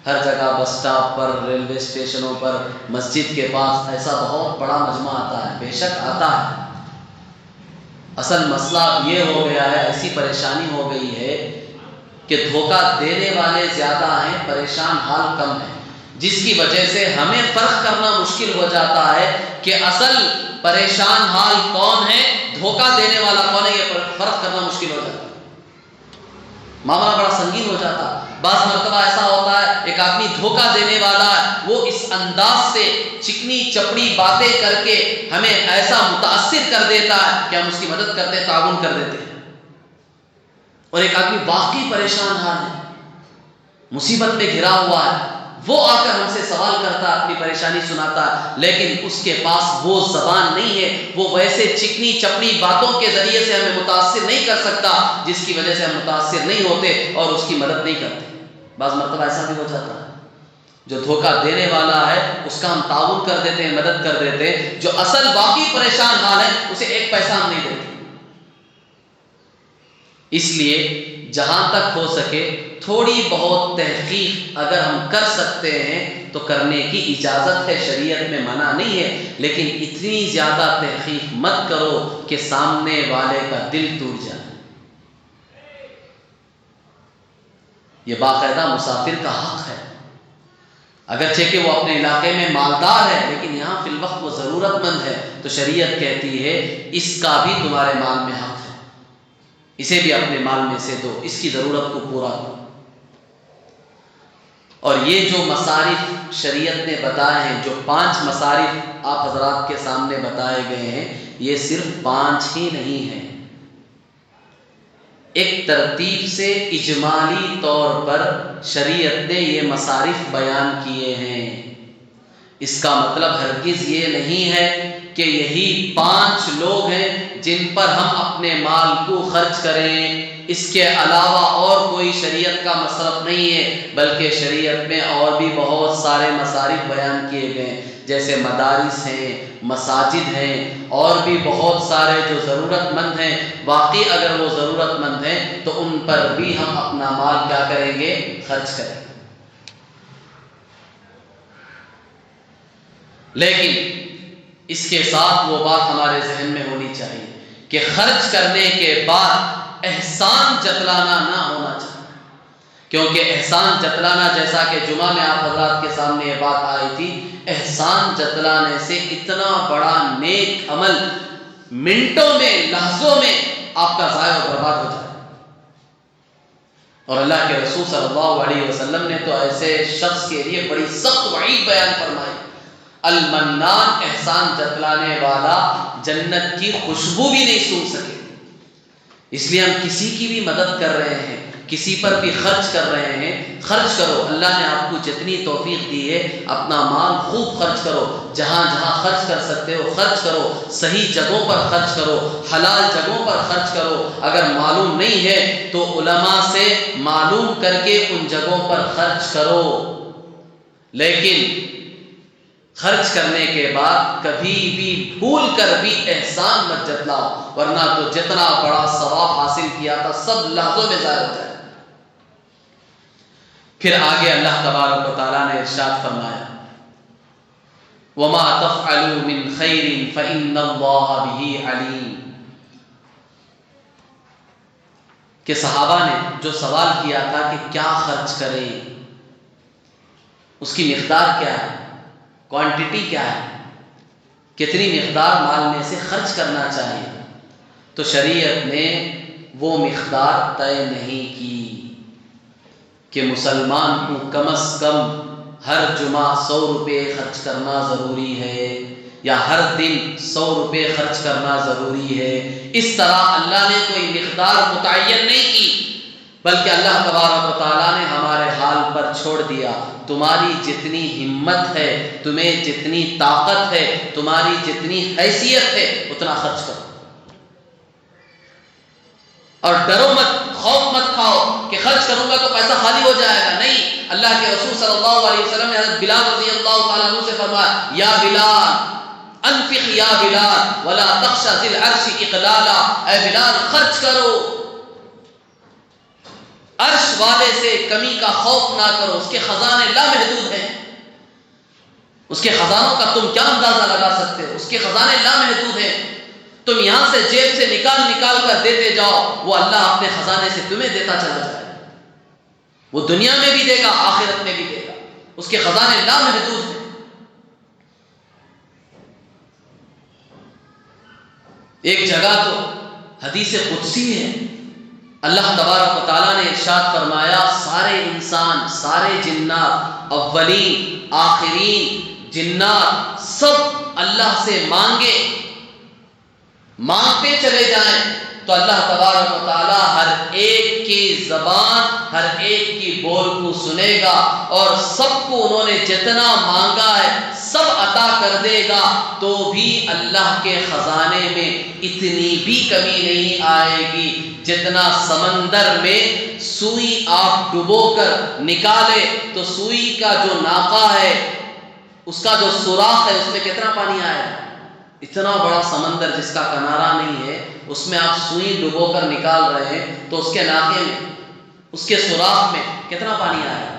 S1: ہر جگہ بس سٹاپ پر، ریلوے اسٹیشنوں پر، مسجد کے پاس ایسا بہت بڑا مجمع آتا ہے، بے شک آتا ہے، اصل مسئلہ یہ ہو گیا ہے، ایسی پریشانی ہو گئی ہے کہ دھوکہ دینے والے زیادہ ہیں، پریشان حال کم ہے، جس کی وجہ سے ہمیں فرق کرنا مشکل ہو جاتا ہے کہ اصل پریشان حال کون ہے، دھوکہ دینے والا کون ہے، یہ فرق کرنا مشکل ہو جاتا ہے، معاملہ بڑا سنگین ہو جاتا ہے۔ بعض مرتبہ ایسا ہوتا ہے ایک آدمی دھوکہ دینے والا ہے، وہ اس انداز سے چکنی چپڑی باتیں کر کے ہمیں ایسا متاثر کر دیتا ہے کہ ہم اس کی مدد کرتے ہیں، تعاون کر دیتے ہیں، اور ایک آدمی واقعی پریشان حال ہے، مصیبت میں گھرا ہوا ہے، وہ آ کر ہم سے سوال کرتا، اپنی پریشانی سناتا، لیکن اس کے پاس وہ زبان نہیں ہے، وہ ویسے چکنی چپڑی باتوں کے ذریعے سے ہمیں متاثر نہیں کر سکتا جس کی وجہ سے ہم متاثر نہیں ہوتے اور اس کی مدد نہیں کرتے۔ بعض مرتبہ ایسا بھی ہو جاتا ہے، جو دھوکہ دینے والا ہے اس کا ہم تعاون کر دیتے ہیں، مدد کر دیتے ہیں، جو اصل واقعی پریشان حال ہے اسے ایک پیسہ ہم نہیں دیتے۔ اس لیے جہاں تک ہو سکے تھوڑی بہت تحقیق اگر ہم کر سکتے ہیں تو کرنے کی اجازت ہے، شریعت میں منع نہیں ہے، لیکن اتنی زیادہ تحقیق مت کرو کہ سامنے والے کا دل ٹوٹ جائے۔ یہ باقاعدہ مسافر کا حق ہے، اگرچہ کہ وہ اپنے علاقے میں مالدار ہے لیکن یہاں فی الوقت وہ ضرورت مند ہے، تو شریعت کہتی ہے اس کا بھی تمہارے مال میں حق ہے، اسے بھی اپنے مال میں سے دو، اس کی ضرورت کو پورا کرو۔ اور یہ جو مصارف شریعت نے بتائے ہیں، جو 5 مصارف آپ حضرات کے سامنے بتائے گئے ہیں، یہ صرف 5 ہی نہیں ہیں، ایک ترتیب سے اجمالی طور پر شریعت نے یہ مصارف بیان کیے ہیں۔ اس کا مطلب ہرگز یہ نہیں ہے کہ یہی 5 لوگ ہیں جن پر ہم اپنے مال کو خرچ کریں، اس کے علاوہ اور کوئی شریعت کا مصرف نہیں ہے، بلکہ شریعت میں اور بھی بہت سارے مصارف بیان کیے گئے، جیسے مدارس ہیں، مساجد ہیں، اور بھی بہت سارے جو ضرورت مند ہیں، واقعی اگر وہ ضرورت مند ہیں تو ان پر بھی ہم اپنا مال کیا کریں گے؟ خرچ کریں گے۔ لیکن اس کے ساتھ وہ بات ہمارے ذہن میں ہونی چاہیے کہ خرچ کرنے کے بعد احسان جتلانا نہ ہونا چاہیے، کیونکہ احسان جتلانا، جیسا کہ جمعہ میں آپ حضرات کے سامنے یہ بات آئی تھی، احسان جتلانے سے اتنا بڑا نیک عمل منٹوں میں، لحظوں میں آپ کا ضائع و برباد ہو جائے۔ اور اللہ کے رسول صلی اللہ علیہ وسلم نے تو ایسے شخص کے لیے بڑی سخت وعید بیان فرمائی، المنان، احسان جتلانے والا جنت کی خوشبو بھی نہیں سونگھ سکے۔ اس لیے ہم کسی کی بھی مدد کر رہے ہیں، کسی پر بھی خرچ کر رہے ہیں، خرچ کرو، اللہ نے آپ کو جتنی توفیق دی ہے اپنا مال خوب خرچ کرو، جہاں جہاں خرچ کر سکتے ہو خرچ کرو، صحیح جگہوں پر خرچ کرو، حلال جگہوں پر خرچ کرو، اگر معلوم نہیں ہے تو علماء سے معلوم کر کے ان جگہوں پر خرچ کرو، لیکن خرچ کرنے کے بعد کبھی بھی بھول کر بھی احسان مت جتلاؤ، ورنہ تو جتنا بڑا ثواب حاصل کیا تھا سب لحظوں میں ضائع ہو جائے۔ پھر آگے اللہ تبارک و تعالیٰ نے ارشاد فرمایا، وَمَا تَفْعَلُوا مِنْ خَيْرٍ فَإِنَّ اللَّهَ بِهِ عَلِيمٌ، کہ صحابہ نے جو سوال کیا تھا کہ کیا خرچ کریں، اس کی مقدار کیا ہے، کوانٹٹی کیا ہے، کتنی مقدار مال میں سے خرچ کرنا چاہیے، تو شریعت نے وہ مقدار طے نہیں کی کہ مسلمان کو کم از کم ہر جمعہ 100 روپے خرچ کرنا ضروری ہے یا ہر دن 100 روپے خرچ کرنا ضروری ہے۔ اس طرح اللہ نے کوئی مقدار متعین نہیں کی، بلکہ اللہ تبارک و تعالیٰ نے ہمارے حال پر چھوڑ دیا، تمہاری جتنی ہمت ہے، تمہیں جتنی طاقت ہے، تمہاری جتنی حیثیت ہے اتنا خرچ کرو، اور ڈرو مت، خوف مت کھاؤ کہ خرچ کروں گا تو پیسہ خالی ہو جائے گا، نہیں، اللہ کے رسول صلی اللہ علیہ وسلم نے حضرت بلال رضی اللہ تعالیٰ عنہ سے فرمایا، یا بلال انفق یا بلال ولا تخشى ذی العرش اقلالا، اے بلال خرچ کرو، عرش والے سے کمی کا خوف نہ کرو، اس کے خزانے لامحدود ہیں، اس کے خزانوں کا تم کیا اندازہ لگا سکتے ہو، اس کے خزانے لامحدود ہیں، تم یہاں سے جیب سے نکال کر دیتے جاؤ، وہ اللہ اپنے خزانے سے تمہیں دیتا چلا جائے، وہ دنیا میں بھی دے گا، آخرت میں بھی دے گا، اس کے خزانے لامحدود ہیں۔ ایک جگہ تو حدیث قدسی ہے، اللہ تبارک و تعالیٰ نے ارشاد فرمایا، سارے انسان، سارے جنات، اولین آخرین جنات سب اللہ سے مانگتے چلے جائیں تو اللہ تبارک و تعالیٰ ہر ایک کے کی زبان ہر ایک کی بول کو سنے گا، اور سب کو انہوں نے جتنا مانگا ہے سب عطا کر دے گا، تو بھی اللہ کے خزانے میں اتنی بھی کمی نہیں آئے گی جتنا سمندر میں سوئی آپ ڈبو کر نکالے تو سوئی کا جو ناقہ ہے، اس کا جو سوراخ ہے، اس میں کتنا پانی آیا؟ اتنا بڑا سمندر جس کا کنارہ نہیں ہے، اس میں آپ سوئی ڈبو کر نکال رہے ہیں تو اس کے ناقے میں، اس کے سوراخ میں کتنا پانی آیا؟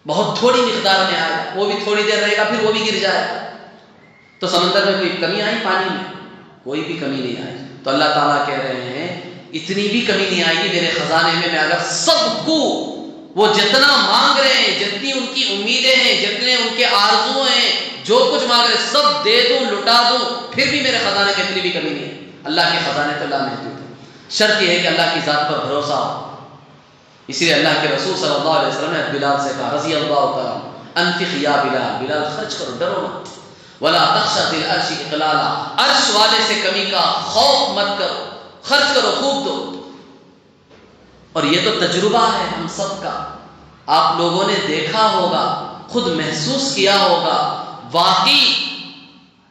S1: بہت تھوڑی مقدار میں آیا، وہ بھی تھوڑی دیر رہے گا پھر وہ بھی گر جائے گا۔ تو سمندر میں کوئی کمی آئی؟ پانی میں کوئی بھی کمی نہیں آئی۔ تو اللہ تعالیٰ کہہ رہے ہیں اتنی بھی کمی نہیں آئے گی میرے خزانے میں اگر سب کو وہ جتنا مانگ رہے ہیں، جتنی ان کی امیدیں ہیں، جتنے ان کے آرزو ہیں، جو کچھ مانگ رہے ہیں سب دے دوں، لٹا دوں، پھر بھی میرے خزانے میں اتنی بھی کمی نہیں ہے۔ اللہ کے خزانے تو لامحدود ہیں، شرط یہ ہے کہ اللہ کی ذات پر بھروسہ ہو۔ اسی لیے اللہ کے رسول صلی اللہ علیہ وسلم نے بلال سے کہا رضی اللہ تعالیٰ انفق یا بلال، بلال خرچ کرو، ڈرو مت، ولا تخشى فی العرش اقلالا، عرش والے سے کمی کا خوف مت کرو، خرچ کرو، خوب دو۔ اور یہ تو تجربہ ہے ہم سب کا، آپ لوگوں نے دیکھا ہوگا، خود محسوس کیا ہوگا، واقعی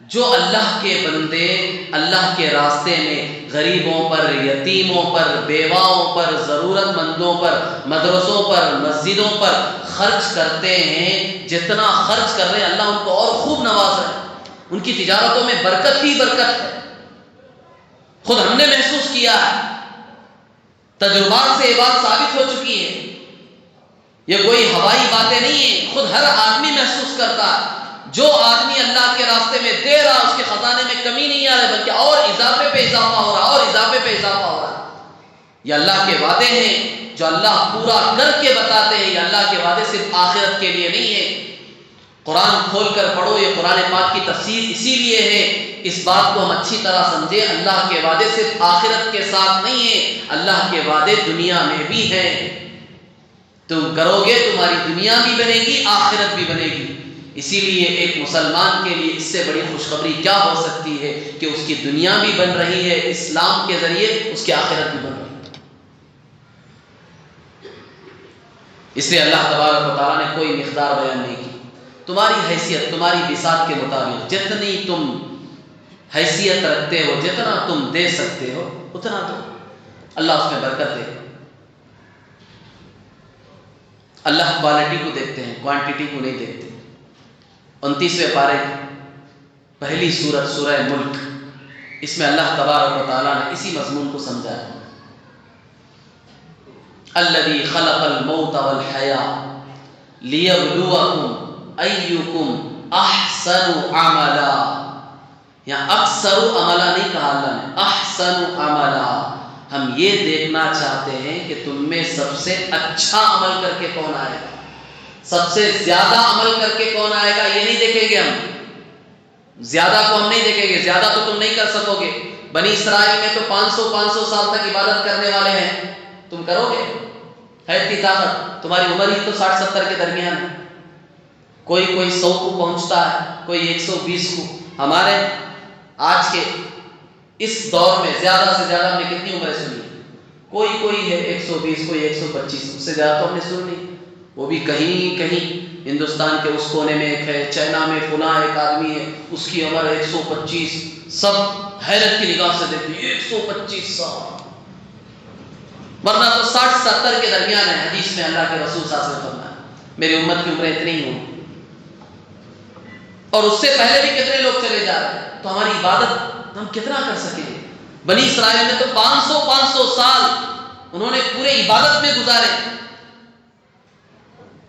S1: جو اللہ کے بندے اللہ کے راستے میں غریبوں پر، یتیموں پر، بیواؤں پر، ضرورت مندوں پر، مدرسوں پر، مسجدوں پر خرچ کرتے ہیں، جتنا خرچ کر رہے ہیں اللہ ان کو اور خوب نواز رہے ہیں، ان کی تجارتوں میں برکت ہی برکت ہے۔ خود ہم نے محسوس کیا ہے، تجربات سے یہ بات ثابت ہو چکی ہے، یہ کوئی ہوائی باتیں نہیں ہیں، خود ہر آدمی محسوس کرتا ہے۔ جو آدمی اللہ کے راستے میں دے رہا اس کے خزانے میں کمی نہیں آ رہی بلکہ اور اضافے پہ اضافہ ہو رہا، اور اضافے پہ اضافہ ہو رہا۔ یہ اللہ کے وعدے ہیں جو اللہ پورا کر کے بتاتے ہیں، یہ اللہ کے وعدے صرف آخرت کے لیے نہیں ہے۔ قرآن کھول کر پڑھو، یہ قرآن پاک کی تفسیر اسی لیے ہے، اس بات کو ہم اچھی طرح سمجھیں، اللہ کے وعدے صرف آخرت کے ساتھ نہیں ہیں، اللہ کے وعدے دنیا میں بھی ہیں۔ تم کرو گے تمہاری دنیا بھی بنے گی، آخرت بھی بنے گی۔ اسی لیے ایک مسلمان کے لیے اس سے بڑی خوشخبری کیا ہو سکتی ہے کہ اس کی دنیا بھی بن رہی ہے اسلام کے ذریعے، اس کی آخرت بھی بن رہی ہے۔ اس لیے اللہ تبارک و تعالیٰ نے کوئی مقدار بیان نہیں کی، تمہاری حیثیت تمہاری بساط کے مطابق جتنی تم حیثیت رکھتے ہو، جتنا تم دے سکتے ہو اتنا دو، اللہ اس میں برکت دے۔ اللہ کوالٹی کو دیکھتے ہیں، کوانٹٹی کو نہیں دیکھتے۔ 29ویں پارے پہلی سورت سورہ ملک، اس میں اللہ تبارک و تعالیٰ نے اسی مضمون کو سمجھایا۔ الذی خلق الموت والحیاۃ لیبلوکم ایکم احسن عملا، یہاں اکثر عملا نہیں کہا اللہ نے، احسن عملا۔ ہم یہ دیکھنا چاہتے ہیں کہ تم میں سب سے اچھا عمل کر کے کون آئے گا، سب سے زیادہ عمل کر کے کون آئے گا، یہ نہیں دیکھیں گے ہم، زیادہ کو ہم نہیں دیکھیں گے، زیادہ تو تم نہیں کر سکو گے۔ بنی اسرائیل میں تو 500 سال تک عبادت کرنے والے ہیں، تم کرو گے؟ ہے اتنی طاقت؟ تمہاری عمر ہی تو 60-70 کے درمیان ہے، کوئی 100 کو پہنچتا ہے، کوئی 120 کو۔ ہمارے آج کے اس دور میں زیادہ سے زیادہ ہم نے کتنی عمریں سنی؟ کوئی ہے 120، کوئی 125، اس سے زیادہ تو ہم نے سن نہیں۔ وہ بھی کہیں کہیں ہندوستان کے اس کونے میں ایک ہے، چائنا میں فلاں ایک آدمی ہے، اس کی عمر 125، سب حیرت کی نگاہ سے دیکھتے ہیں 125 سال، ورنہ تو 60-70 کے درمیان ہے۔ حدیث میں اللہ کے رسول صلی اللہ علیہ وسلم فرمایا میری امت کی عمریں اتنی ہی ہوں، اور اس سے پہلے بھی کتنے لوگ چلے جا رہے ہیں، تو ہماری عبادت ہم کتنا کر سکیں گے؟ بنی اسرائیل میں تو 500 سال انہوں نے پورے عبادت میں گزارے،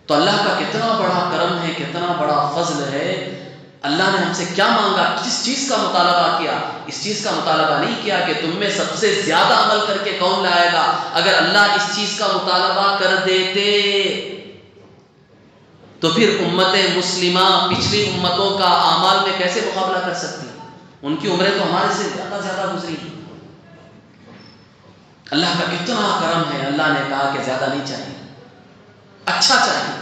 S1: تو اللہ کا کتنا بڑا کرم ہے، کتنا بڑا فضل ہے۔ اللہ نے ہم سے کیا مانگا، کس چیز کا مطالبہ کیا؟ اس چیز کا مطالبہ نہیں کیا کہ تم میں سب سے زیادہ عمل کر کے کون لائے گا۔ اگر اللہ اس چیز کا مطالبہ کر دیتے تو پھر امت مسلمہ پچھلی امتوں کا اعمال میں کیسے مقابلہ کر سکتی؟ ان کی عمریں تو ہمارے سے زیادہ گزری ہیں۔ اللہ کا اتنا کرم ہے، اللہ نے کہا کہ زیادہ نہیں چاہیے، اچھا چاہیے،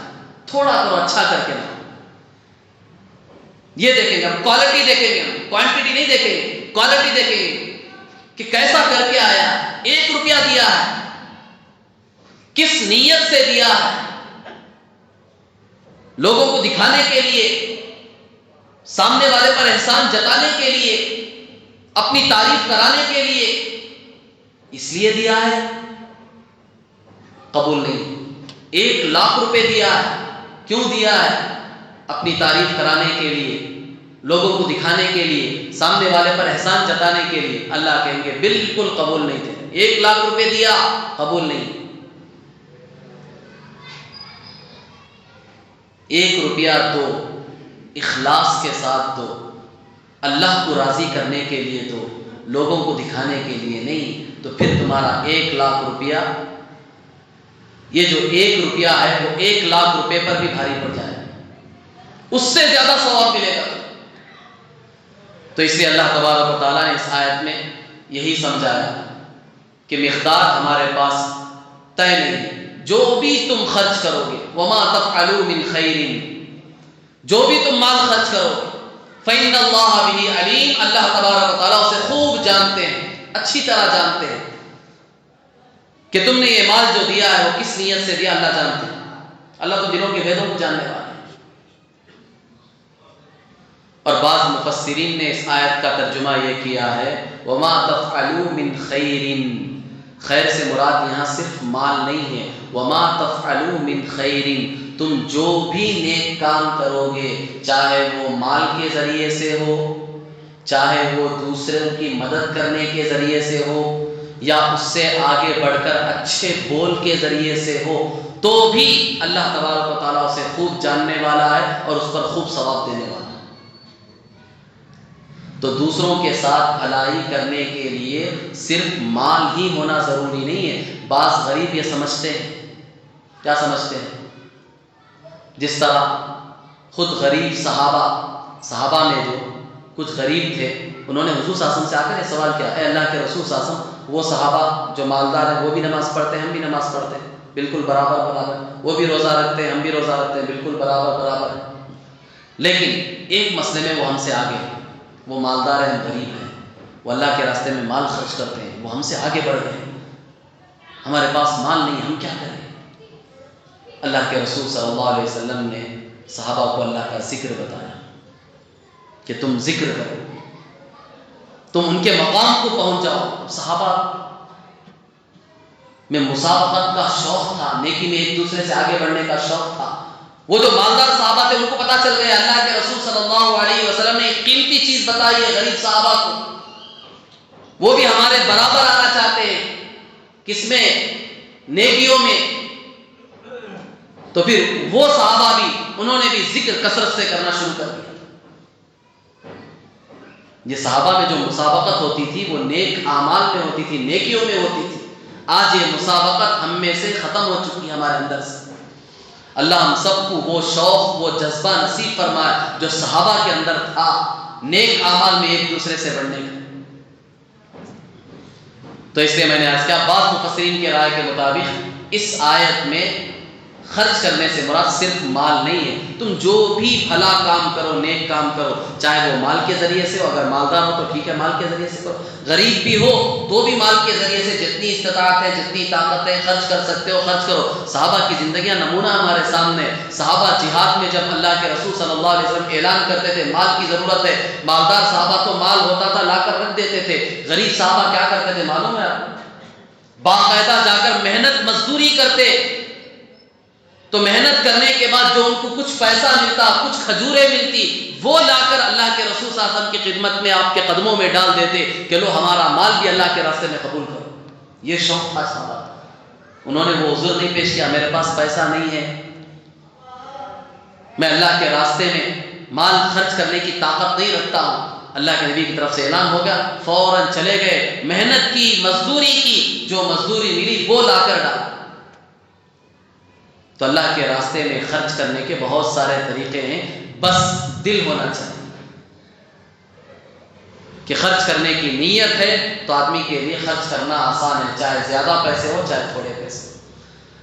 S1: تھوڑا کرو، اچھا کر کے لاؤ۔ یہ دیکھیں گے ہم، کوالٹی دیکھیں گے ہم، کوانٹٹی نہیں دیکھیں گے، کوالٹی دیکھیں گے کہ کیسا کر کے آیا، 1 روپیہ دیا ہے، کس نیت سے دیا ہے، لوگوں کو دکھانے کے لیے، سامنے والے پر احسان جتانے کے لیے، اپنی تعریف کرانے کے لیے، اس لیے دیا ہے؟ قبول نہیں۔ 1 لاکھ روپے دیا ہے، کیوں دیا ہے؟ اپنی تعریف کرانے کے لیے، لوگوں کو دکھانے کے لیے، سامنے والے پر احسان جتانے کے لیے، اللہ کہیں گے بالکل قبول نہیں تھے۔ 1 لاکھ روپے دیا، قبول نہیں۔ 1 روپیہ دو، اخلاص کے ساتھ دو، اللہ کو راضی کرنے کے لیے دو، لوگوں کو دکھانے کے لیے نہیں، تو پھر تمہارا 1 لاکھ روپیہ، یہ جو 1 روپیہ ہے وہ 1 لاکھ روپے پر بھی بھاری پڑ جائے، اس سے زیادہ ثواب ملے گا۔ تو اس لیے اللہ تبارک و تعالیٰ نے اس آیت میں یہی سمجھایا کہ مقدار ہمارے پاس طے نہیں، جو بھی تم خرچ کرو گے، وما تفعلوا من خیر، جو بھی تم مال خرچ کرو گے، فإن اللہ بہ علیم، اللہ تبارک و تعالیٰ اسے خوب جانتے ہیں، اچھی طرح جانتے ہیں کہ تم نے یہ مال جو دیا ہے وہ کس نیت سے دیا، اللہ جانتے ہیں۔ اللہ تو دلوں کے بھیدوں کو جاننے والا ہے۔ اور بعض مفسرین نے اس آیت کا ترجمہ یہ کیا ہے وما تفعلوا من خیر، خیر سے مراد یہاں صرف مال نہیں ہے، وما تفعلوا من خیر، تم جو بھی نیک کام کرو گے، چاہے وہ مال کے ذریعے سے ہو، چاہے وہ دوسروں کی مدد کرنے کے ذریعے سے ہو، یا اس سے آگے بڑھ کر اچھے بول کے ذریعے سے ہو، تو بھی اللہ تبارک و تعالیٰ اسے خوب جاننے والا ہے اور اس پر خوب ثواب دینے والا ہے۔ تو دوسروں کے ساتھ بھلائی کرنے کے لیے صرف مال ہی ہونا ضروری نہیں ہے۔ بعض غریب یہ سمجھتے ہیں، کیا سمجھتے ہیں؟ جس طرح خود غریب صحابہ میں جو کچھ غریب تھے، انہوں نے حضور صلی اللہ علیہ وسلم سے آ کر یہ سوال کیا، اے اللہ کے رسول صلی اللہ علیہ وسلم، وہ صحابہ جو مالدار ہیں وہ بھی نماز پڑھتے ہیں، ہم بھی نماز پڑھتے ہیں، بالکل برابر، وہ بھی روزہ رکھتے ہیں، ہم بھی روزہ رکھتے ہیں، بالکل برابر، لیکن ایک مسئلے میں وہ ہم سے آگے ہیں، وہ مالدار ہیں، ہم غریب ہیں، وہ اللہ کے راستے میں مال خرچ کرتے ہیں، وہ ہم سے آگے بڑھ گئے، ہمارے پاس مال نہیں، ہم کیا کریں؟ اللہ کے رسول صلی اللہ علیہ وسلم نے صحابہ کو اللہ کا ذکر بتایا کہ تم ذکر کرو، تم ان کے مقام کو پہنچ جاؤ۔ صحابہ میں مسابقت کا شوق تھا، نیکی میں ایک دوسرے سے آگے بڑھنے کا شوق تھا۔ وہ جو مالدار صحابہ تھے ان کو پتا چل گیا اللہ کے رسول صلی اللہ علیہ وسلم نے ایک قیمتی چیز بتائی ہے غریب صحابہ کو، وہ بھی ہمارے برابر آنا چاہتے ہیں، کس میں؟ نیکیوں میں۔ تو پھر وہ صحابہ بھی، انہوں نے بھی ذکر کثرت سے کرنا شروع کر دیا۔ یہ صحابہ میں جو مسابقت ہوتی تھی وہ نیک اعمال میں ہوتی تھی، نیکیوں میں ہوتی تھی۔ آج یہ مسابقت ہم میں سے ختم ہو چکی ہے، ہمارے اندر سے۔ اللہ ہم سب کو وہ شوق، وہ جذبہ نصیب فرمائے جو صحابہ کے اندر تھا، نیک اعمال میں ایک دوسرے سے بڑھنے کا۔ تو اس لیے میں نے آج کیا، بعض مفسرین کی رائے کے مطابق اس آیت میں خرچ کرنے سے مراد صرف مال نہیں ہے، تم جو بھی بھلا کام کرو، نیک کام کرو، چاہے وہ مال کے ذریعے سے ہو، اگر مالدار ہو تو ٹھیک ہے مال کے ذریعے سے کرو، غریب بھی ہو تو بھی مال کے ذریعے سے جتنی استطاعت ہے، جتنی طاقت ہے، خرچ کر سکتے ہو خرچ کرو۔ صحابہ کی زندگیاں نمونہ ہمارے سامنے۔ صحابہ جہاد میں جب اللہ کے رسول صلی اللہ علیہ وسلم اعلان کرتے تھے مال کی ضرورت ہے، مالدار صحابہ تو مال ہوتا تھا لا کر رکھ دیتے تھے، غریب صحابہ کیا کرتے تھے معلوم ہے آپ؟ باقاعدہ جا کر محنت مزدوری کرتے، تو محنت کرنے کے بعد جو ان کو کچھ پیسہ ملتا، کچھ کھجوریں ملتی، وہ لا کر اللہ کے رسول صلی اللہ علیہ وسلم کی خدمت میں، آپ کے قدموں میں ڈال دیتے کہ لو ہمارا مال بھی اللہ کے راستے میں قبول کرو۔ یہ شوق تھا صحابہ۔ انہوں نے وہ عذر نہیں پیش کیا میرے پاس پیسہ نہیں ہے، میں اللہ کے راستے میں مال خرچ کرنے کی طاقت نہیں رکھتا ہوں۔ اللہ کے نبی کی طرف سے اعلان ہو گیا، فوراً چلے گئے، محنت کی، مزدوری کی، جو مزدوری ملی وہ لا کر ڈالا۔ تو اللہ کے راستے میں خرچ کرنے کے بہت سارے طریقے ہیں، بس دل ہونا چاہیے کہ خرچ کرنے کی نیت ہے تو آدمی کے لیے خرچ کرنا آسان ہے، چاہے زیادہ پیسے ہو چاہے تھوڑے پیسے ہو۔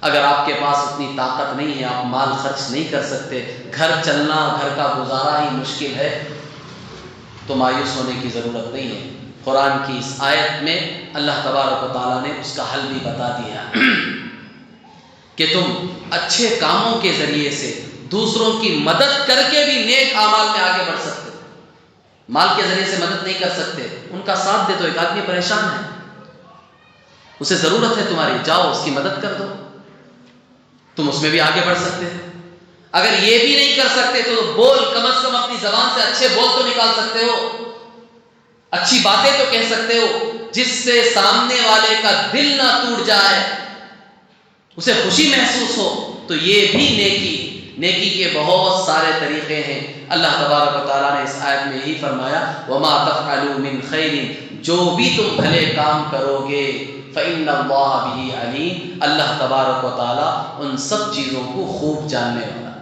S1: اگر آپ کے پاس اتنی طاقت نہیں ہے، آپ مال خرچ نہیں کر سکتے، گھر چلنا، گھر کا گزارا ہی مشکل ہے، تو مایوس ہونے کی ضرورت نہیں ہے۔ قرآن کی اس آیت میں اللہ تبارک و تعالیٰ نے اس کا حل بھی بتا دیا کہ تم اچھے کاموں کے ذریعے سے دوسروں کی مدد کر کے بھی نیک اعمال میں آگے بڑھ سکتے ہو۔ مال کے ذریعے سے مدد نہیں کر سکتے، ان کا ساتھ دے دو، ایک آدمی پریشان ہے، اسے ضرورت ہے تمہاری، جاؤ اس کی مدد کر دو، تم اس میں بھی آگے بڑھ سکتے ہو۔ اگر یہ بھی نہیں کر سکتے تو بول، کم از کم اپنی زبان سے اچھے بول تو نکال سکتے ہو، اچھی باتیں تو کہہ سکتے ہو جس سے سامنے والے کا دل نہ ٹوٹ جائے، اسے خوشی محسوس ہو۔ تو یہ بھی نیکی کے بہت سارے طریقے ہیں۔ اللہ تبارک و تعالیٰ نے اس آیت میں یہی فرمایا وَمَا تَفْعَلُوا مِنْ خَيْرٍ، جو بھی تم بھلے کام کرو گے فَإِنَّ اللَّهَ بِهِ عَلِيمٌ، اللہ تبارک و تعالیٰ ان سب چیزوں کو خوب جاننے والا۔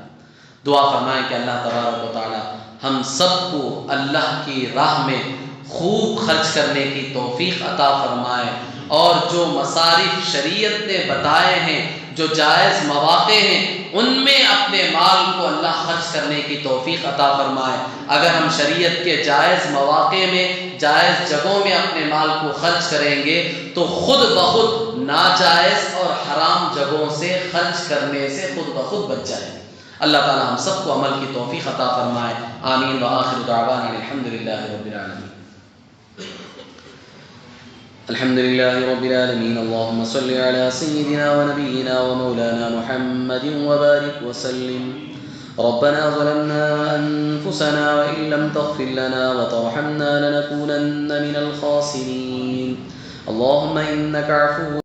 S1: دعا فرمائیں کہ اللہ تبارک و تعالیٰ ہم سب کو اللہ کی راہ میں خوب خرچ کرنے کی توفیق عطا فرمائے، اور جو مصارف شریعت نے بتائے ہیں، جو جائز مواقع ہیں، ان میں اپنے مال کو اللہ خرچ کرنے کی توفیق عطا فرمائے۔ اگر ہم شریعت کے جائز مواقع میں، جائز جگہوں میں اپنے مال کو خرچ کریں گے تو خود بخود ناجائز اور حرام جگہوں سے خرچ کرنے سے خود بخود بچ جائیں گے۔ اللہ تعالی ہم سب کو عمل کی توفیق عطا فرمائے۔ آمین وآخر دعوانا الحمدللہ رب العالمین۔ الحمد لله رب العالمين، اللهم صل على سيدنا ونبينا ومولانا محمد وبارك وسلم۔ ربنا ظلمنا أنفسنا وإن لم تغفر لنا وترحمنا لنكونن من الخاسرين، اللهم إنك عفو